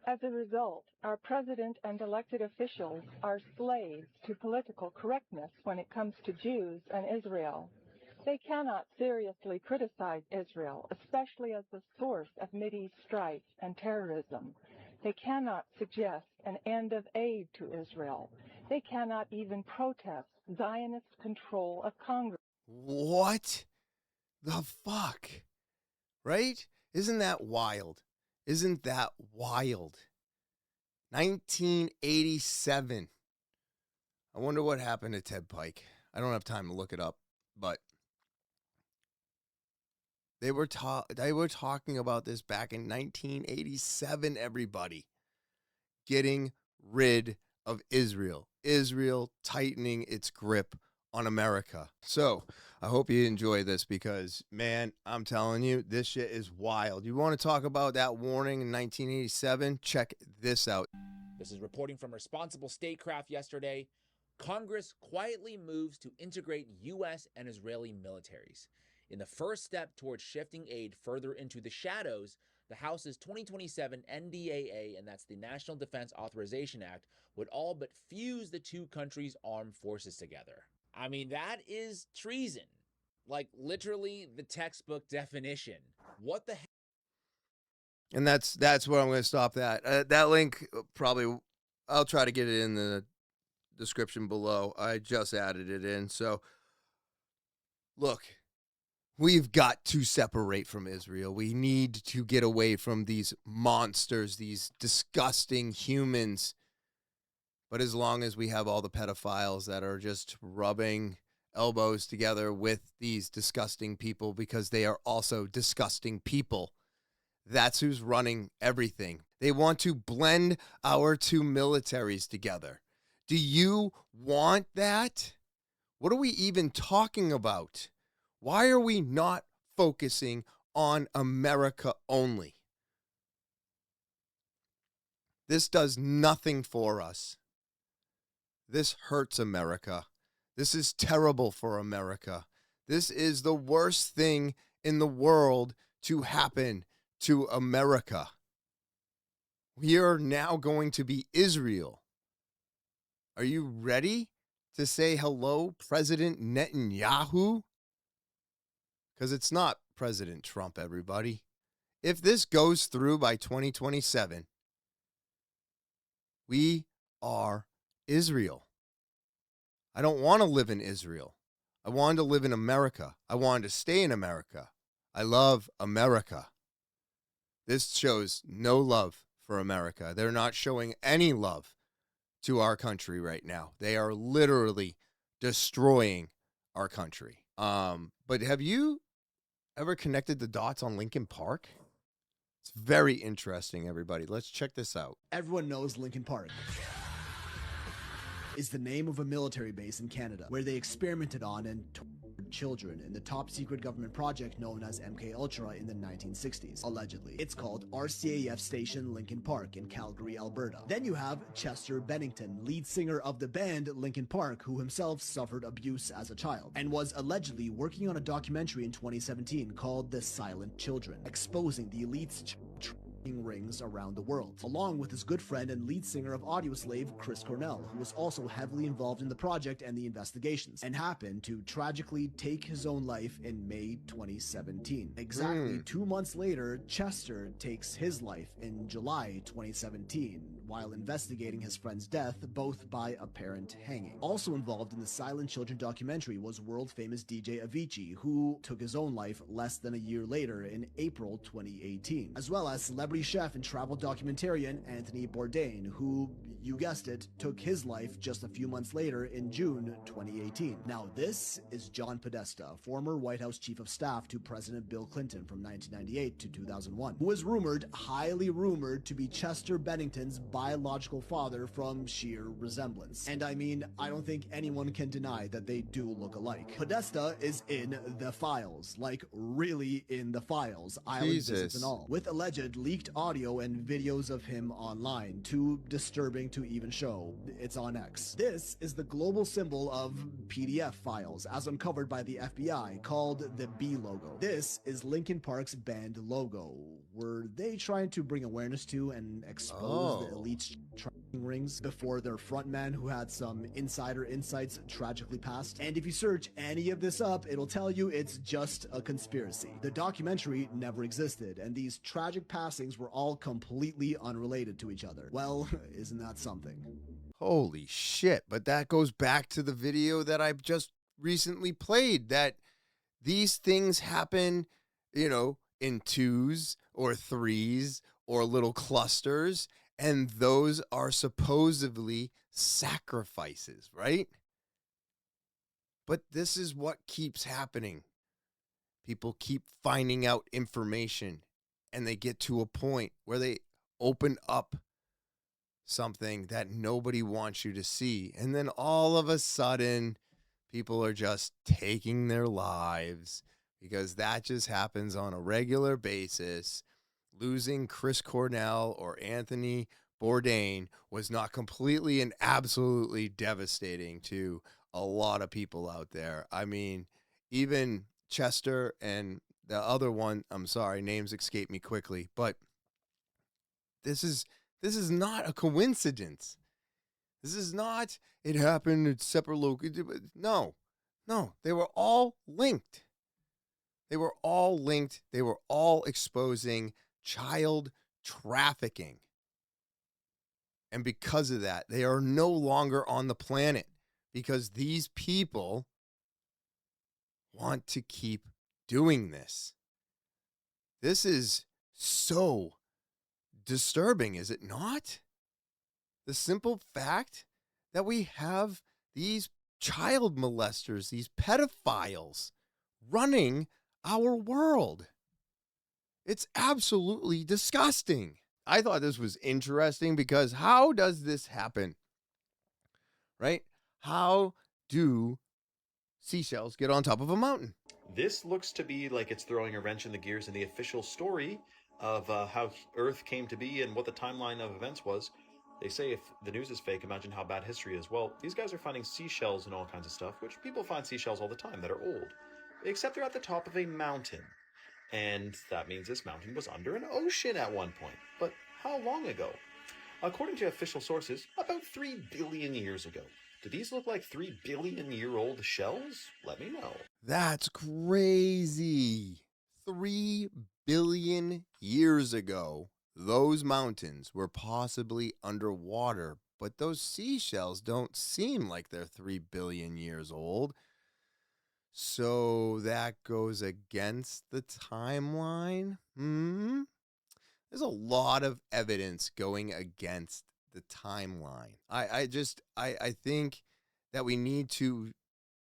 As a result, our president and elected officials are slaves to political correctness when it comes to Jews and Israel. They cannot seriously criticize Israel, especially as the source of Mideast strife and terrorism. They cannot suggest an end of aid to Israel. They cannot even protest Zionist control of Congress. What the fuck? Right? Isn't that wild? Isn't that wild? 1987. I wonder what happened to Ted Pike. I don't have time to look it up, but they were talking about this back in 1987, everybody. Getting rid of Israel. Israel tightening its grip on America. So I hope you enjoy this because, man, I'm telling you, this shit is wild. You want to talk about that warning in 1987? Check this out. This is reporting from Responsible Statecraft yesterday. Congress quietly moves to integrate U.S. and Israeli militaries. In the first step towards shifting aid further into the shadows, the House's 2027 NDAA, and that's the National Defense Authorization Act, would all but fuse the two countries' armed forces together. I mean, that is treason. Like, literally the textbook definition. What the heck? And that's where I'm going to stop that. That link, probably, I'll try to get it in the description below. I just added it in. So, look, we've got to separate from Israel. We need to get away from these monsters, these disgusting humans. But as long as we have all the pedophiles that are just rubbing elbows together with these disgusting people because they are also disgusting people, that's who's running everything. They want to blend our two militaries together. Do you want that? What are we even talking about? Why are we not focusing on America only? This does nothing for us. This hurts America. This is terrible for America. This is the worst thing in the world to happen to America. We are now going to be Israel. Are you ready to say hello, President Netanyahu? Because it's not President Trump, everybody. If this goes through by 2027, we are Israel. I don't want to live in Israel. I wanted to live in America. I wanted to stay in America. I love America. This shows no love for America. They're not showing any love to our country right now. They are literally destroying our country. But have you ever connected the dots on Lincoln Park? It's very interesting, everybody. Let's check this out. Everyone knows Lincoln Park is the name of a military base in Canada where they experimented on and tortured children in the top secret government project known as MK Ultra in the 1960s, allegedly. It's called RCAF Station Lincoln Park in Calgary, Alberta. Then you have Chester Bennington, lead singer of the band Lincoln Park, who himself suffered abuse as a child and was allegedly working on a documentary in 2017 called The Silent Children, exposing the elite's rings around the world, along with his good friend and lead singer of Audioslave, Chris Cornell, who was also heavily involved in the project and the investigations, and happened to tragically take his own life in May 2017. Exactly 2 months later, Chester takes his life in July 2017, while investigating his friend's death, both by apparent hanging. Also involved in the Silent Children documentary was world-famous DJ Avicii, who took his own life less than a year later in April 2018, as well as celebrity chef and travel documentarian Anthony Bourdain, who, you guessed it, took his life just a few months later in June 2018. Now this is John Podesta, former White House Chief of Staff to President Bill Clinton from 1998 to 2001, who is highly rumored to be Chester Bennington's biological father from sheer resemblance. And I mean, I don't think anyone can deny that they do look alike. Podesta is in the files, like really in the files, island visits and all, with alleged leaked leaked audio and videos of him online, too disturbing to even show. It's on X. This is the global symbol of PDF files, as uncovered by the FBI, called the B logo. This is Linkin Park's band logo. Were they trying to bring awareness to and expose the elite's rings before their frontman, who had some insider insights, tragically passed? And if you search any of this up, it'll tell you it's just a conspiracy. The documentary never existed, and these tragic passings were all completely unrelated to each other. Well, isn't that something? Holy shit. But that goes back to the video that I've just recently played, that these things happen, you know, in twos or threes or little clusters, and those are supposedly sacrifices, right? But this is what keeps happening. People keep finding out information, and they get to a point where they open up something that nobody wants you to see. And then all of a sudden, people are just taking their lives, because that just happens on a regular basis. Losing Chris Cornell or Anthony Bourdain was not completely and absolutely devastating to a lot of people out there. I mean, even Chester and the other one, I'm sorry, names escape me quickly, but this is not a coincidence. This is not, it happened at separate locations. No, they were all linked. They were all linked. They were all exposing child trafficking. And because of that, they are no longer on the planet, because these people want to keep doing this. This is so disturbing, is it not? The simple fact that we have these child molesters, these pedophiles running our world. It's absolutely disgusting. I thought this was interesting, because how does this happen? Right? How do seashells get on top of a mountain? This looks to be like it's throwing a wrench in the gears in the official story of how Earth came to be and what the timeline of events was. They say if the news is fake, imagine how bad history is. Well, these guys are finding seashells and all kinds of stuff, which people find seashells all the time that are old. Except they're at the top of a mountain. And that means this mountain was under an ocean at one point. But how long ago? According to official sources, about 3 billion years ago. Do these look like 3 billion year old shells? Let me know. That's crazy. 3 billion years ago, those mountains were possibly underwater, but those seashells don't seem like they're 3 billion years old. So that goes against the timeline? There's a lot of evidence going against the timeline. I think that we need to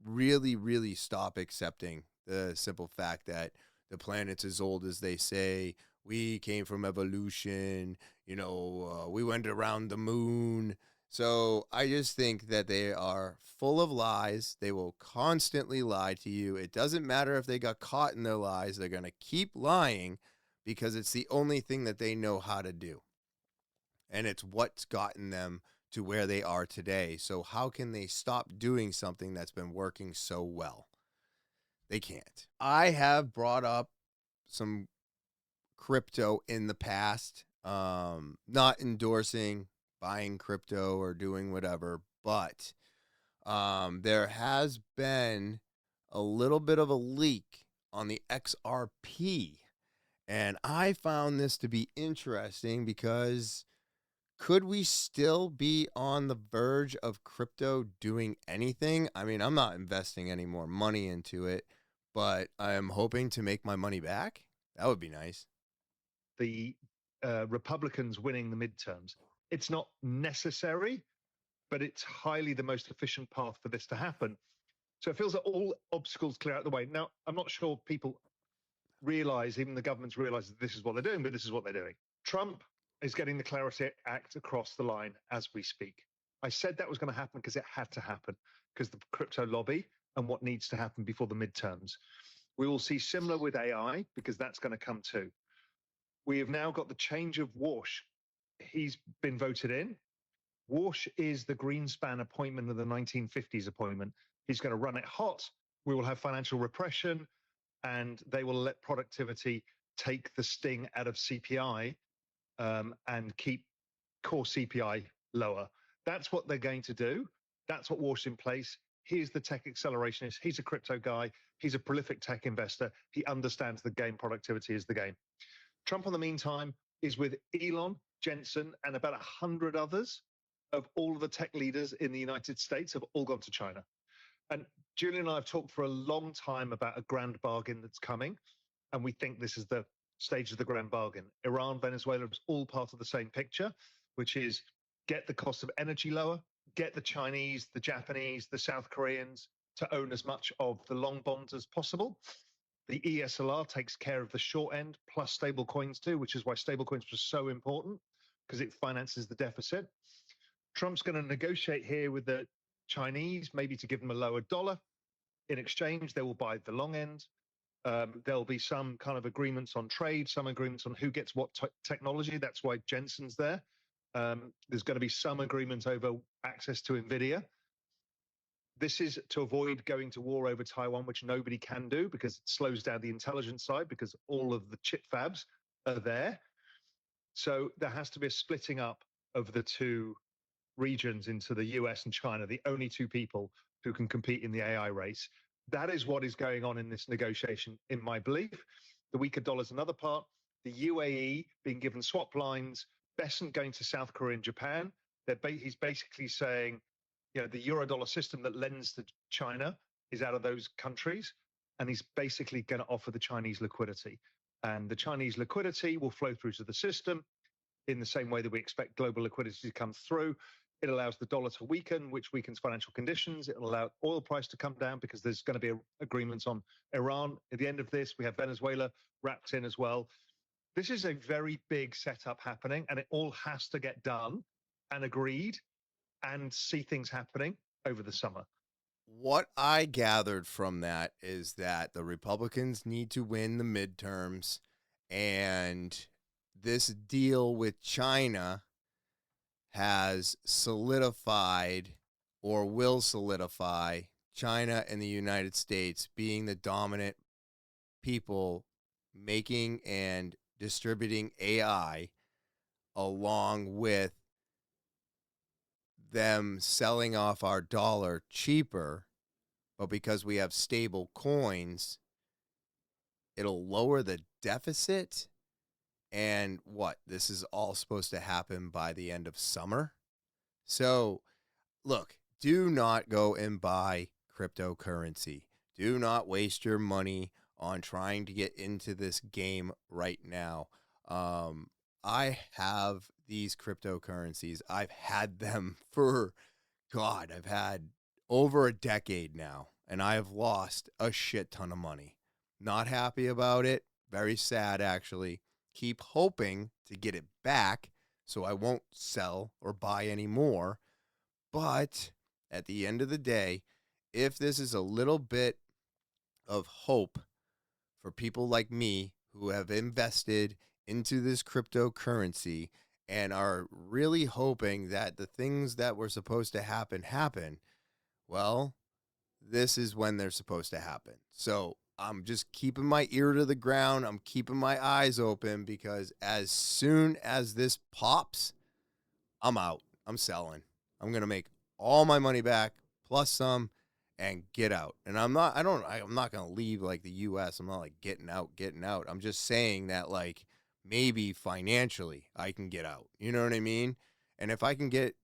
really, really stop accepting the simple fact that the planet's as old as they say. We came from evolution, we went around the moon. So I just think that they are full of lies. They will constantly lie to you. It doesn't matter if they got caught in their lies. They're going to keep lying, because it's the only thing that they know how to do. And it's what's gotten them to where they are today. So how can they stop doing something that's been working so well? They can't. I have brought up some crypto in the past, not endorsing buying crypto or doing whatever, but there has been a little bit of a leak on the XRP. And I found this to be interesting, because could we still be on the verge of crypto doing anything? I mean, I'm not investing any more money into it, but I'm hoping to make my money back. That would be nice. The Republicans winning the midterms, it's not necessary, but it's highly the most efficient path for this to happen. So it feels that all obstacles clear out the way. Now, I'm not sure people realize, even the governments realize that this is what they're doing, but this is what they're doing. Trump is getting the Clarity Act across the line as we speak. I said that was going to happen because it had to happen, because the crypto lobby and what needs to happen before the midterms. We will see similar with AI, because that's going to come too. We have now got the change of Warsh. He's been voted in. Warsh is the Greenspan appointment of the 1950s appointment. He's going to run it hot. We will have financial repression, and they will let productivity take the sting out of CPI and keep core CPI lower. That's what they're going to do. That's what Warsh's in place. He's the tech accelerationist. He's a crypto guy. He's a prolific tech investor. He understands the game. Productivity is the game. Trump, in the meantime, is with Elon, Jensen, and about 100 others of all of the tech leaders in the United States have all gone to China. And Julian and I have talked for a long time about a grand bargain that's coming. And we think this is the stage of the grand bargain. Iran, Venezuela is all part of the same picture, which is get the cost of energy lower, get the Chinese, the Japanese, the South Koreans to own as much of the long bonds as possible. The ESLR takes care of the short end, plus stable coins too, which is why stable coins was so important, because it finances the deficit. Trump's going to negotiate here with the Chinese, maybe to give them a lower dollar. In exchange, they will buy the long end. There'll be some kind of agreements on trade, some agreements on who gets what technology. That's why Jensen's there. There's going to be some agreement over access to NVIDIA. This is to avoid going to war over Taiwan, which nobody can do because it slows down the intelligence side because all of the chip fabs are there. So there has to be a splitting up of the two regions into the US and China, the only two people who can compete in the AI race. That is what is going on in this negotiation, in my belief. The weaker dollar is another part. The UAE being given swap lines, Besant going to South Korea and Japan. He's basically saying, you know, the Eurodollar system that lends to China is out of those countries, and he's basically going to offer the Chinese liquidity. And the Chinese liquidity will flow through to the system in the same way that we expect global liquidity to come through. It allows the dollar to weaken, which weakens financial conditions. It will allow oil price to come down because there's going to be agreements on Iran. At the end of this, we have Venezuela wrapped in as well. This is a very big setup happening, and it all has to get done and agreed and see things happening over the summer. What I gathered from that is that the Republicans need to win the midterms, and this deal with China has solidified or will solidify China and the United States being the dominant people making and distributing AI, along with them selling off our dollar cheaper, but because we have stable coins, it'll lower the deficit. And what? This is all supposed to happen by the end of summer. So, look, do not go and buy cryptocurrency. Do not waste your money on trying to get into this game right now. I have these cryptocurrencies. I've had them for, God, I've had over a decade now, and I have lost a shit ton of money. Not happy about it. Very sad, actually. Keep hoping to get it back so I won't sell or buy any more. But at the end of the day, if this is a little bit of hope for people like me who have invested into this cryptocurrency and are really hoping that the things that were supposed to happen, well, this is when they're supposed to happen. So I'm just keeping my ear to the ground. I'm keeping my eyes open, because as soon as this pops, I'm out. I'm selling. I'm going to make all my money back plus some and get out. And I'm not going to leave like the US. I'm not like getting out. I'm just saying that, like, maybe financially I can get out. You know what I mean? And if I can get,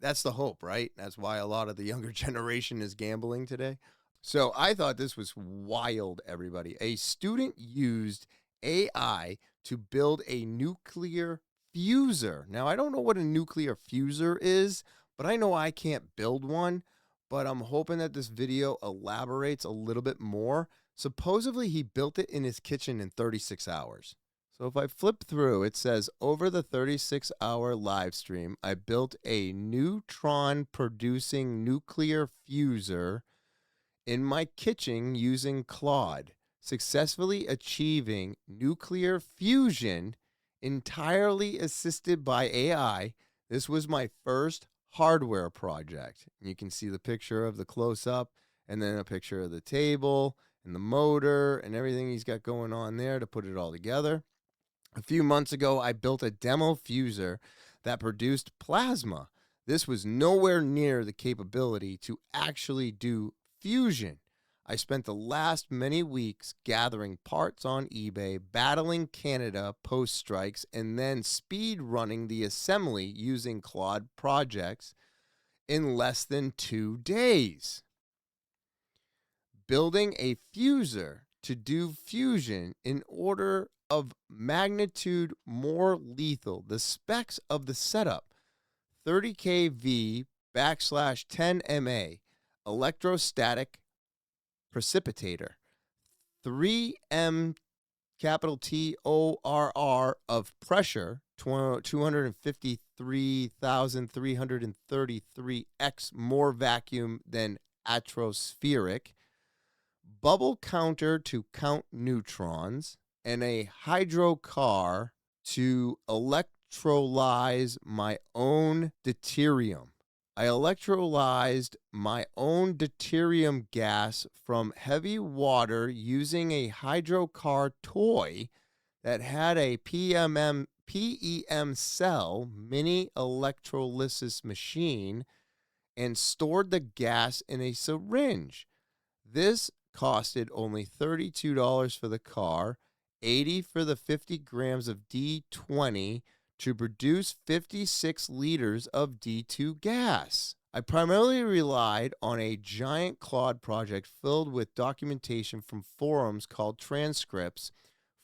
that's the hope, right? That's why a lot of the younger generation is gambling today. So I thought this was wild, everybody. A student used AI to build a nuclear fusor. Now, I don't know what a nuclear fusor is, but I know I can't build one. But I'm hoping that this video elaborates a little bit more. Supposedly, he built it in his kitchen in 36 hours. So if I flip through, it says, over the 36-hour live stream, I built a neutron-producing nuclear fusor in my kitchen using Claude, successfully achieving nuclear fusion entirely assisted by AI. This was my first hardware project. You can see the picture of the close-up and then a picture of the table and the motor and everything he's got going on there to put it all together. A few months ago, I built a demo fusor that produced plasma. This was nowhere near the capability to actually do fusion. I spent the last many weeks gathering parts on eBay, battling Canada post-strikes, and then speed running the assembly using Claude projects in less than 2 days. Building a fusor to do fusion in order of magnitude more lethal. The specs of the setup: 30 kV /10 MA electrostatic precipitator, 3 capital TORR of pressure, 253,333x more vacuum than atmospheric, bubble counter to count neutrons, and a hydrocar to electrolyze my own deuterium. I electrolyzed my own deuterium gas from heavy water using a hydrocar toy that had a PEM cell mini electrolysis machine and stored the gas in a syringe. This costed only $32 for the car, $80 for the 50 grams of D20 to produce 56 liters of D2 gas. I primarily relied on a giant Claude project filled with documentation from forums called transcripts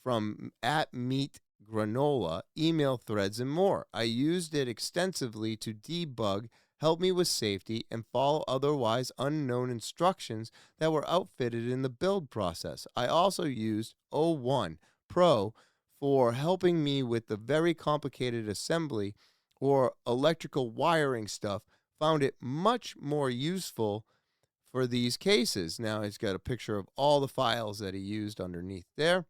from @Meat Granola, email threads, and more. I used it extensively to debug, help me with safety, and follow otherwise unknown instructions that were outfitted in the build process. I also used O1 Pro for helping me with the very complicated assembly or electrical wiring stuff. Found it much more useful for these cases. Now he's got a picture of all the files that he used underneath there.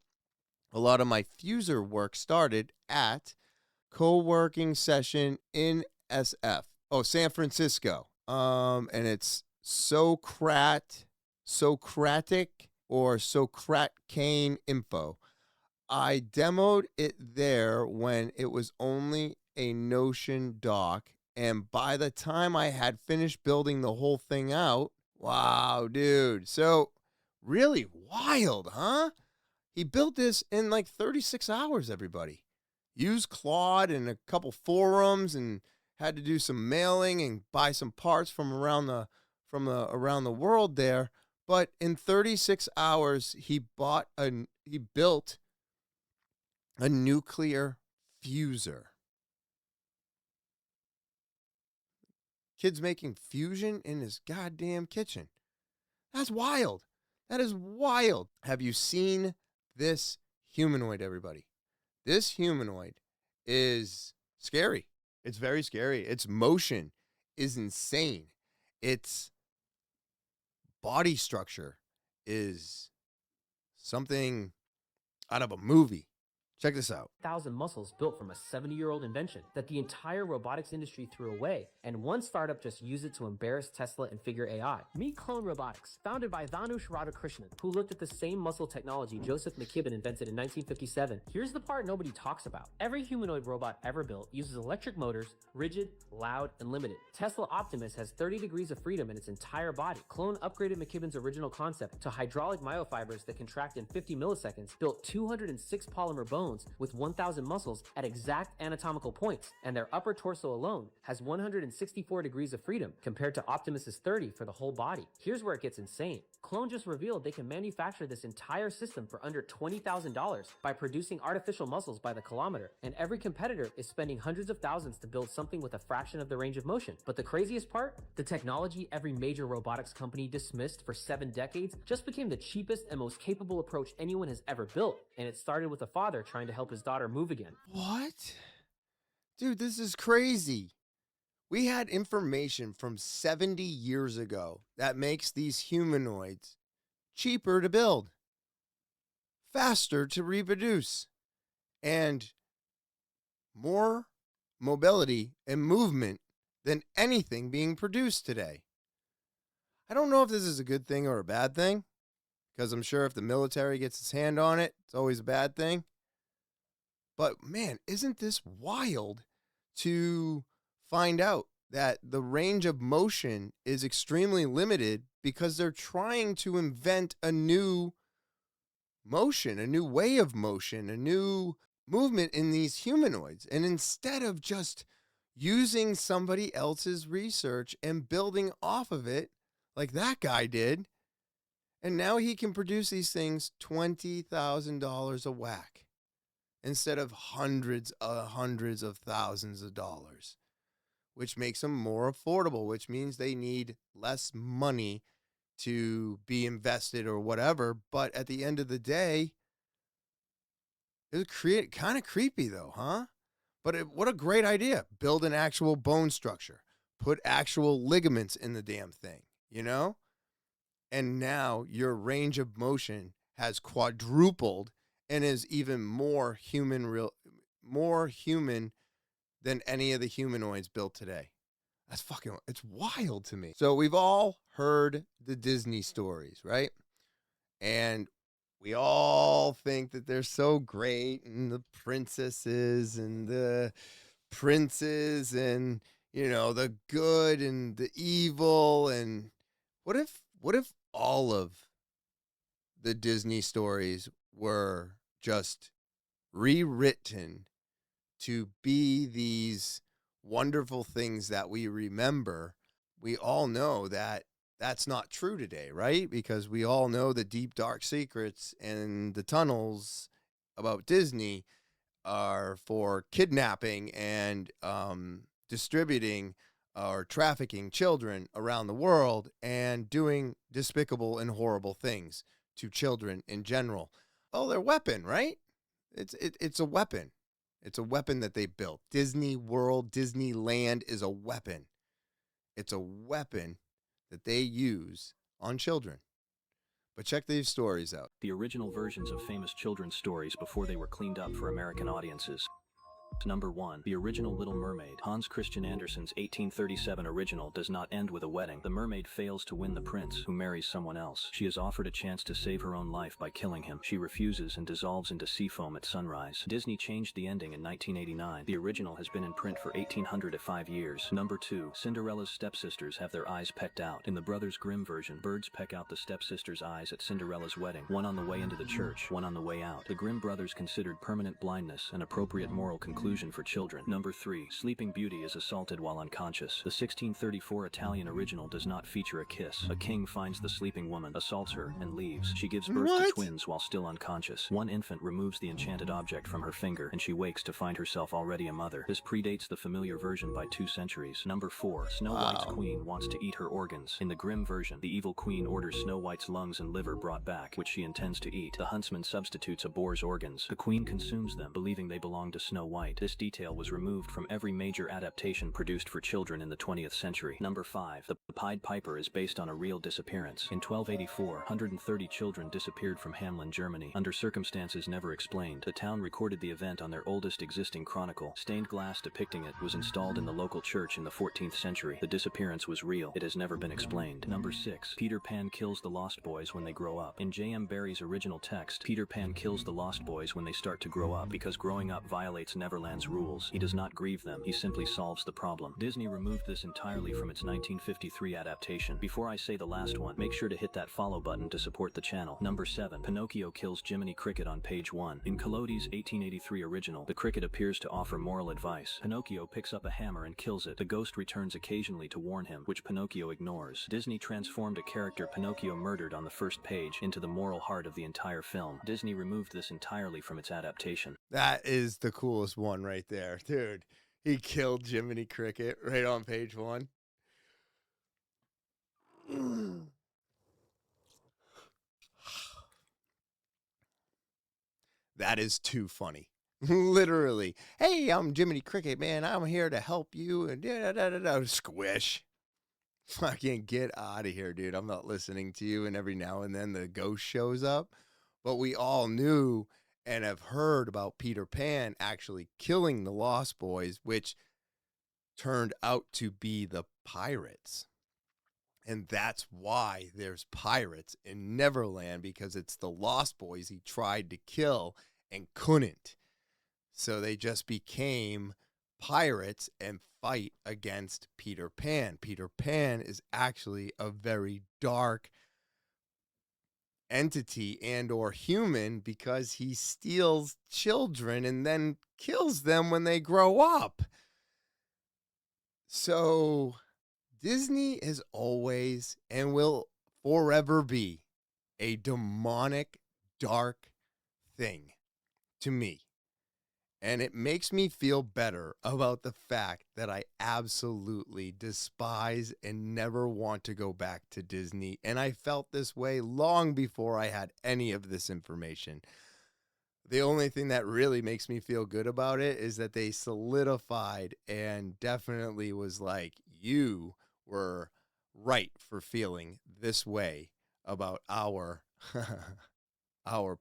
A lot of my fusor work started at co-working session in SF. Oh, San Francisco. And it's Socratic or Socratcane info. I demoed it there when it was only a Notion doc, and by the time I had finished building the whole thing out, wow, dude. So really wild, huh? He built this in like 36 hours, everybody. Used Claude and a couple forums and had to do some mailing and buy some parts from around the world there. But in 36 hours, he built a nuclear fusor. Kid's making fusion in his goddamn kitchen. That's wild. That is wild. Have you seen this humanoid, everybody? This humanoid is scary. It's very scary. Its motion is insane. Its body structure is something out of a movie. Check this out. 1,000 muscles built from a 70-year-old invention that the entire robotics industry threw away, and one startup just used it to embarrass Tesla and Figure AI. Meet Clone Robotics, founded by Dhanush Radhakrishnan, who looked at the same muscle technology Joseph McKibben invented in 1957. Here's the part nobody talks about. Every humanoid robot ever built uses electric motors, rigid, loud, and limited. Tesla Optimus has 30 degrees of freedom in its entire body. Clone upgraded McKibben's original concept to hydraulic myofibers that contract in 50 milliseconds, built 206 polymer bones with 1,000 muscles at exact anatomical points, and their upper torso alone has 164 degrees of freedom compared to Optimus's 30 for the whole body. Here's where it gets insane. Clone just revealed they can manufacture this entire system for under $20,000 by producing artificial muscles by the kilometer, and every competitor is spending hundreds of thousands to build something with a fraction of the range of motion. But the craziest part? The technology every major robotics company dismissed for 7 decades just became the cheapest and most capable approach anyone has ever built, and it started with a father trying to help his daughter move again. What? Dude, this is crazy. We had information from 70 years ago that makes these humanoids cheaper to build, faster to reproduce, and more mobility and movement than anything being produced today. I don't know if this is a good thing or a bad thing, because I'm sure if the military gets its hand on it, it's always a bad thing. But man, isn't this wild to find out that the range of motion is extremely limited because they're trying to invent a new motion, a new way of motion, a new movement in these humanoids. And instead of just using somebody else's research and building off of it like that guy did, and now he can produce these things $20,000 a whack instead of hundreds of thousands of dollars, which makes them more affordable, which means they need less money to be invested or whatever. But at the end of the day, it's kind of creepy though, huh? But what a great idea. Build an actual bone structure. Put actual ligaments in the damn thing, you know? And now your range of motion has quadrupled and is even more human than any of the humanoids built today. It's wild to me. So we've all heard the Disney stories, right? And we all think that they're so great, and the princesses and the princes and, the good and the evil. And what if all of the Disney stories were just rewritten to be these wonderful things that we remember? We all know that that's not true today, right? Because we all know the deep, dark secrets and the tunnels about Disney are for kidnapping and distributing or trafficking children around the world and doing despicable and horrible things to children in general. Oh, their weapon, right? It's a weapon. It's a weapon that they built. Disney World, Disneyland is a weapon. It's a weapon that they use on children. But check these stories out. The original versions of famous children's stories before they were cleaned up for American audiences. Number 1. The original Little Mermaid. Hans Christian Andersen's 1837 original does not end with a wedding. The mermaid fails to win the prince, who marries someone else. She is offered a chance to save her own life by killing him. She refuses and dissolves into sea foam at sunrise. Disney changed the ending in 1989. The original has been in print for 1,805 years. Number 2. Cinderella's stepsisters have their eyes pecked out. In the Brothers Grimm version, birds peck out the stepsisters' eyes at Cinderella's wedding, one on the way into the church, one on the way out. The Grimm brothers considered permanent blindness an appropriate moral conclusion for children. Number 3. Sleeping Beauty is assaulted while unconscious. The 1634 Italian original does not feature a kiss. A king finds the sleeping woman, assaults her, and leaves. She gives birth to twins while still unconscious. One infant removes the enchanted object from her finger, and she wakes to find herself already a mother. This predates the familiar version by 2 centuries. Number 4. Snow White's queen wants to eat her organs. In the Grimm version, the evil queen orders Snow White's lungs and liver brought back, which she intends to eat. The huntsman substitutes a boar's organs. The queen consumes them, believing they belong to Snow White. This detail was removed from every major adaptation produced for children in the 20th century. Number 5. The Pied Piper is based on a real disappearance. In 1284, 130 children disappeared from Hamelin, Germany, under circumstances never explained. The town recorded the event on their oldest existing chronicle. Stained glass depicting it was installed in the local church in the 14th century. The disappearance was real. It has never been explained. Number 6. Peter Pan kills the Lost Boys when they grow up. In J.M. Barrie's original text, Peter Pan kills the Lost Boys when they start to grow up because growing up violates Neverland's rules. He does not grieve them, he simply solves the problem. Disney removed this entirely from its 1953 adaptation. Before I say the last one, make sure to hit that follow button to support the channel. Number 7. Pinocchio kills Jiminy Cricket on page 1. In Collodi's 1883 original, the cricket appears to offer moral advice. Pinocchio picks up a hammer and kills it. The ghost returns occasionally to warn him, which Pinocchio ignores. Disney transformed a character Pinocchio murdered on the first page into the moral heart of the entire film. Disney removed this entirely from its adaptation. That is the coolest one right there, dude. He killed Jiminy Cricket right on page 1. That is too funny. Literally. Hey, I'm Jiminy Cricket, man. I'm here to help you. And squish. Fucking get out of here, dude. I'm not listening to you. And every now and then the ghost shows up. But we all knew and have heard about Peter Pan actually killing the Lost Boys, which turned out to be the pirates. And that's why there's pirates in Neverland, because it's the Lost Boys he tried to kill and couldn't. So they just became pirates and fight against Peter Pan. Peter Pan is actually a very dark entity and or human, because he steals children and then kills them when they grow up. So Disney is always and will forever be a demonic, dark thing to me. And it makes me feel better about the fact that I absolutely despise and never want to go back to Disney. And I felt this way long before I had any of this information. The only thing that really makes me feel good about it is that they solidified and definitely was like, you were right for feeling this way about our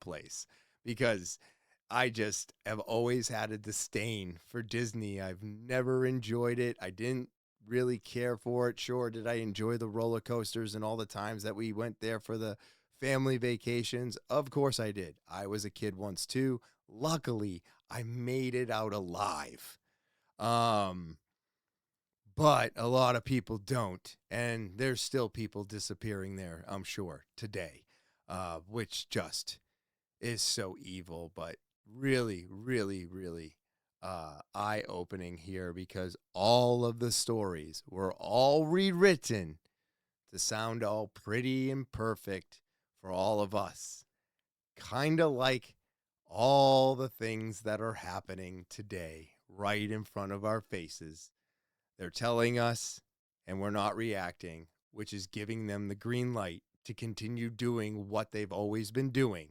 place, because I just have always had a disdain for Disney. I've never enjoyed it. I didn't really care for it. Sure, did I enjoy the roller coasters and all the times that we went there for the family vacations? Of course I did. I was a kid once too. Luckily, I made it out alive. But a lot of people don't, and there's still people disappearing there, I'm sure, today, which just is so evil, but really, really, really eye-opening here, because all of the stories were all rewritten to sound all pretty and perfect for all of us. Kind of like all the things that are happening today right in front of our faces. They're telling us, and we're not reacting, which is giving them the green light to continue doing what they've always been doing,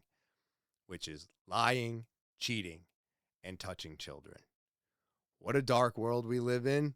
which is lying, cheating, and touching children. What a dark world we live in,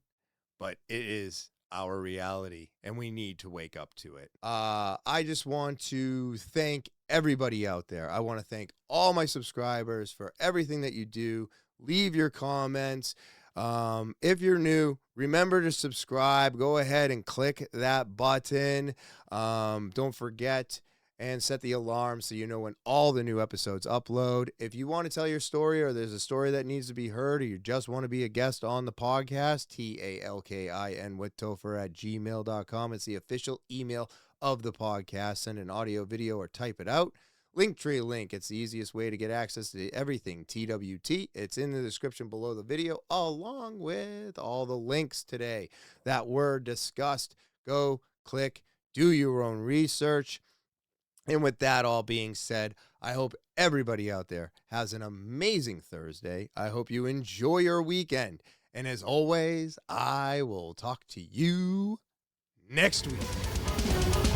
but it is our reality, and we need to wake up to it. I just want to thank everybody out there. I want to thank all my subscribers for everything that you do. Leave your comments. If you're new, remember to subscribe. Go ahead and click that button. Don't forget, and set the alarm so you know when all the new episodes upload. If you want to tell your story, or there's a story that needs to be heard, or you just want to be a guest on the podcast, talkinwithtopher@gmail.com. It's the official email of the podcast. Send an audio, video, or type it out. Linktree link. It's the easiest way to get access to everything TWT. It's in the description below the video, along with all the links today that were discussed. Go click, do your own research. And with that all being said, I hope everybody out there has an amazing Thursday. I hope you enjoy your weekend. And as always, I will talk to you next week.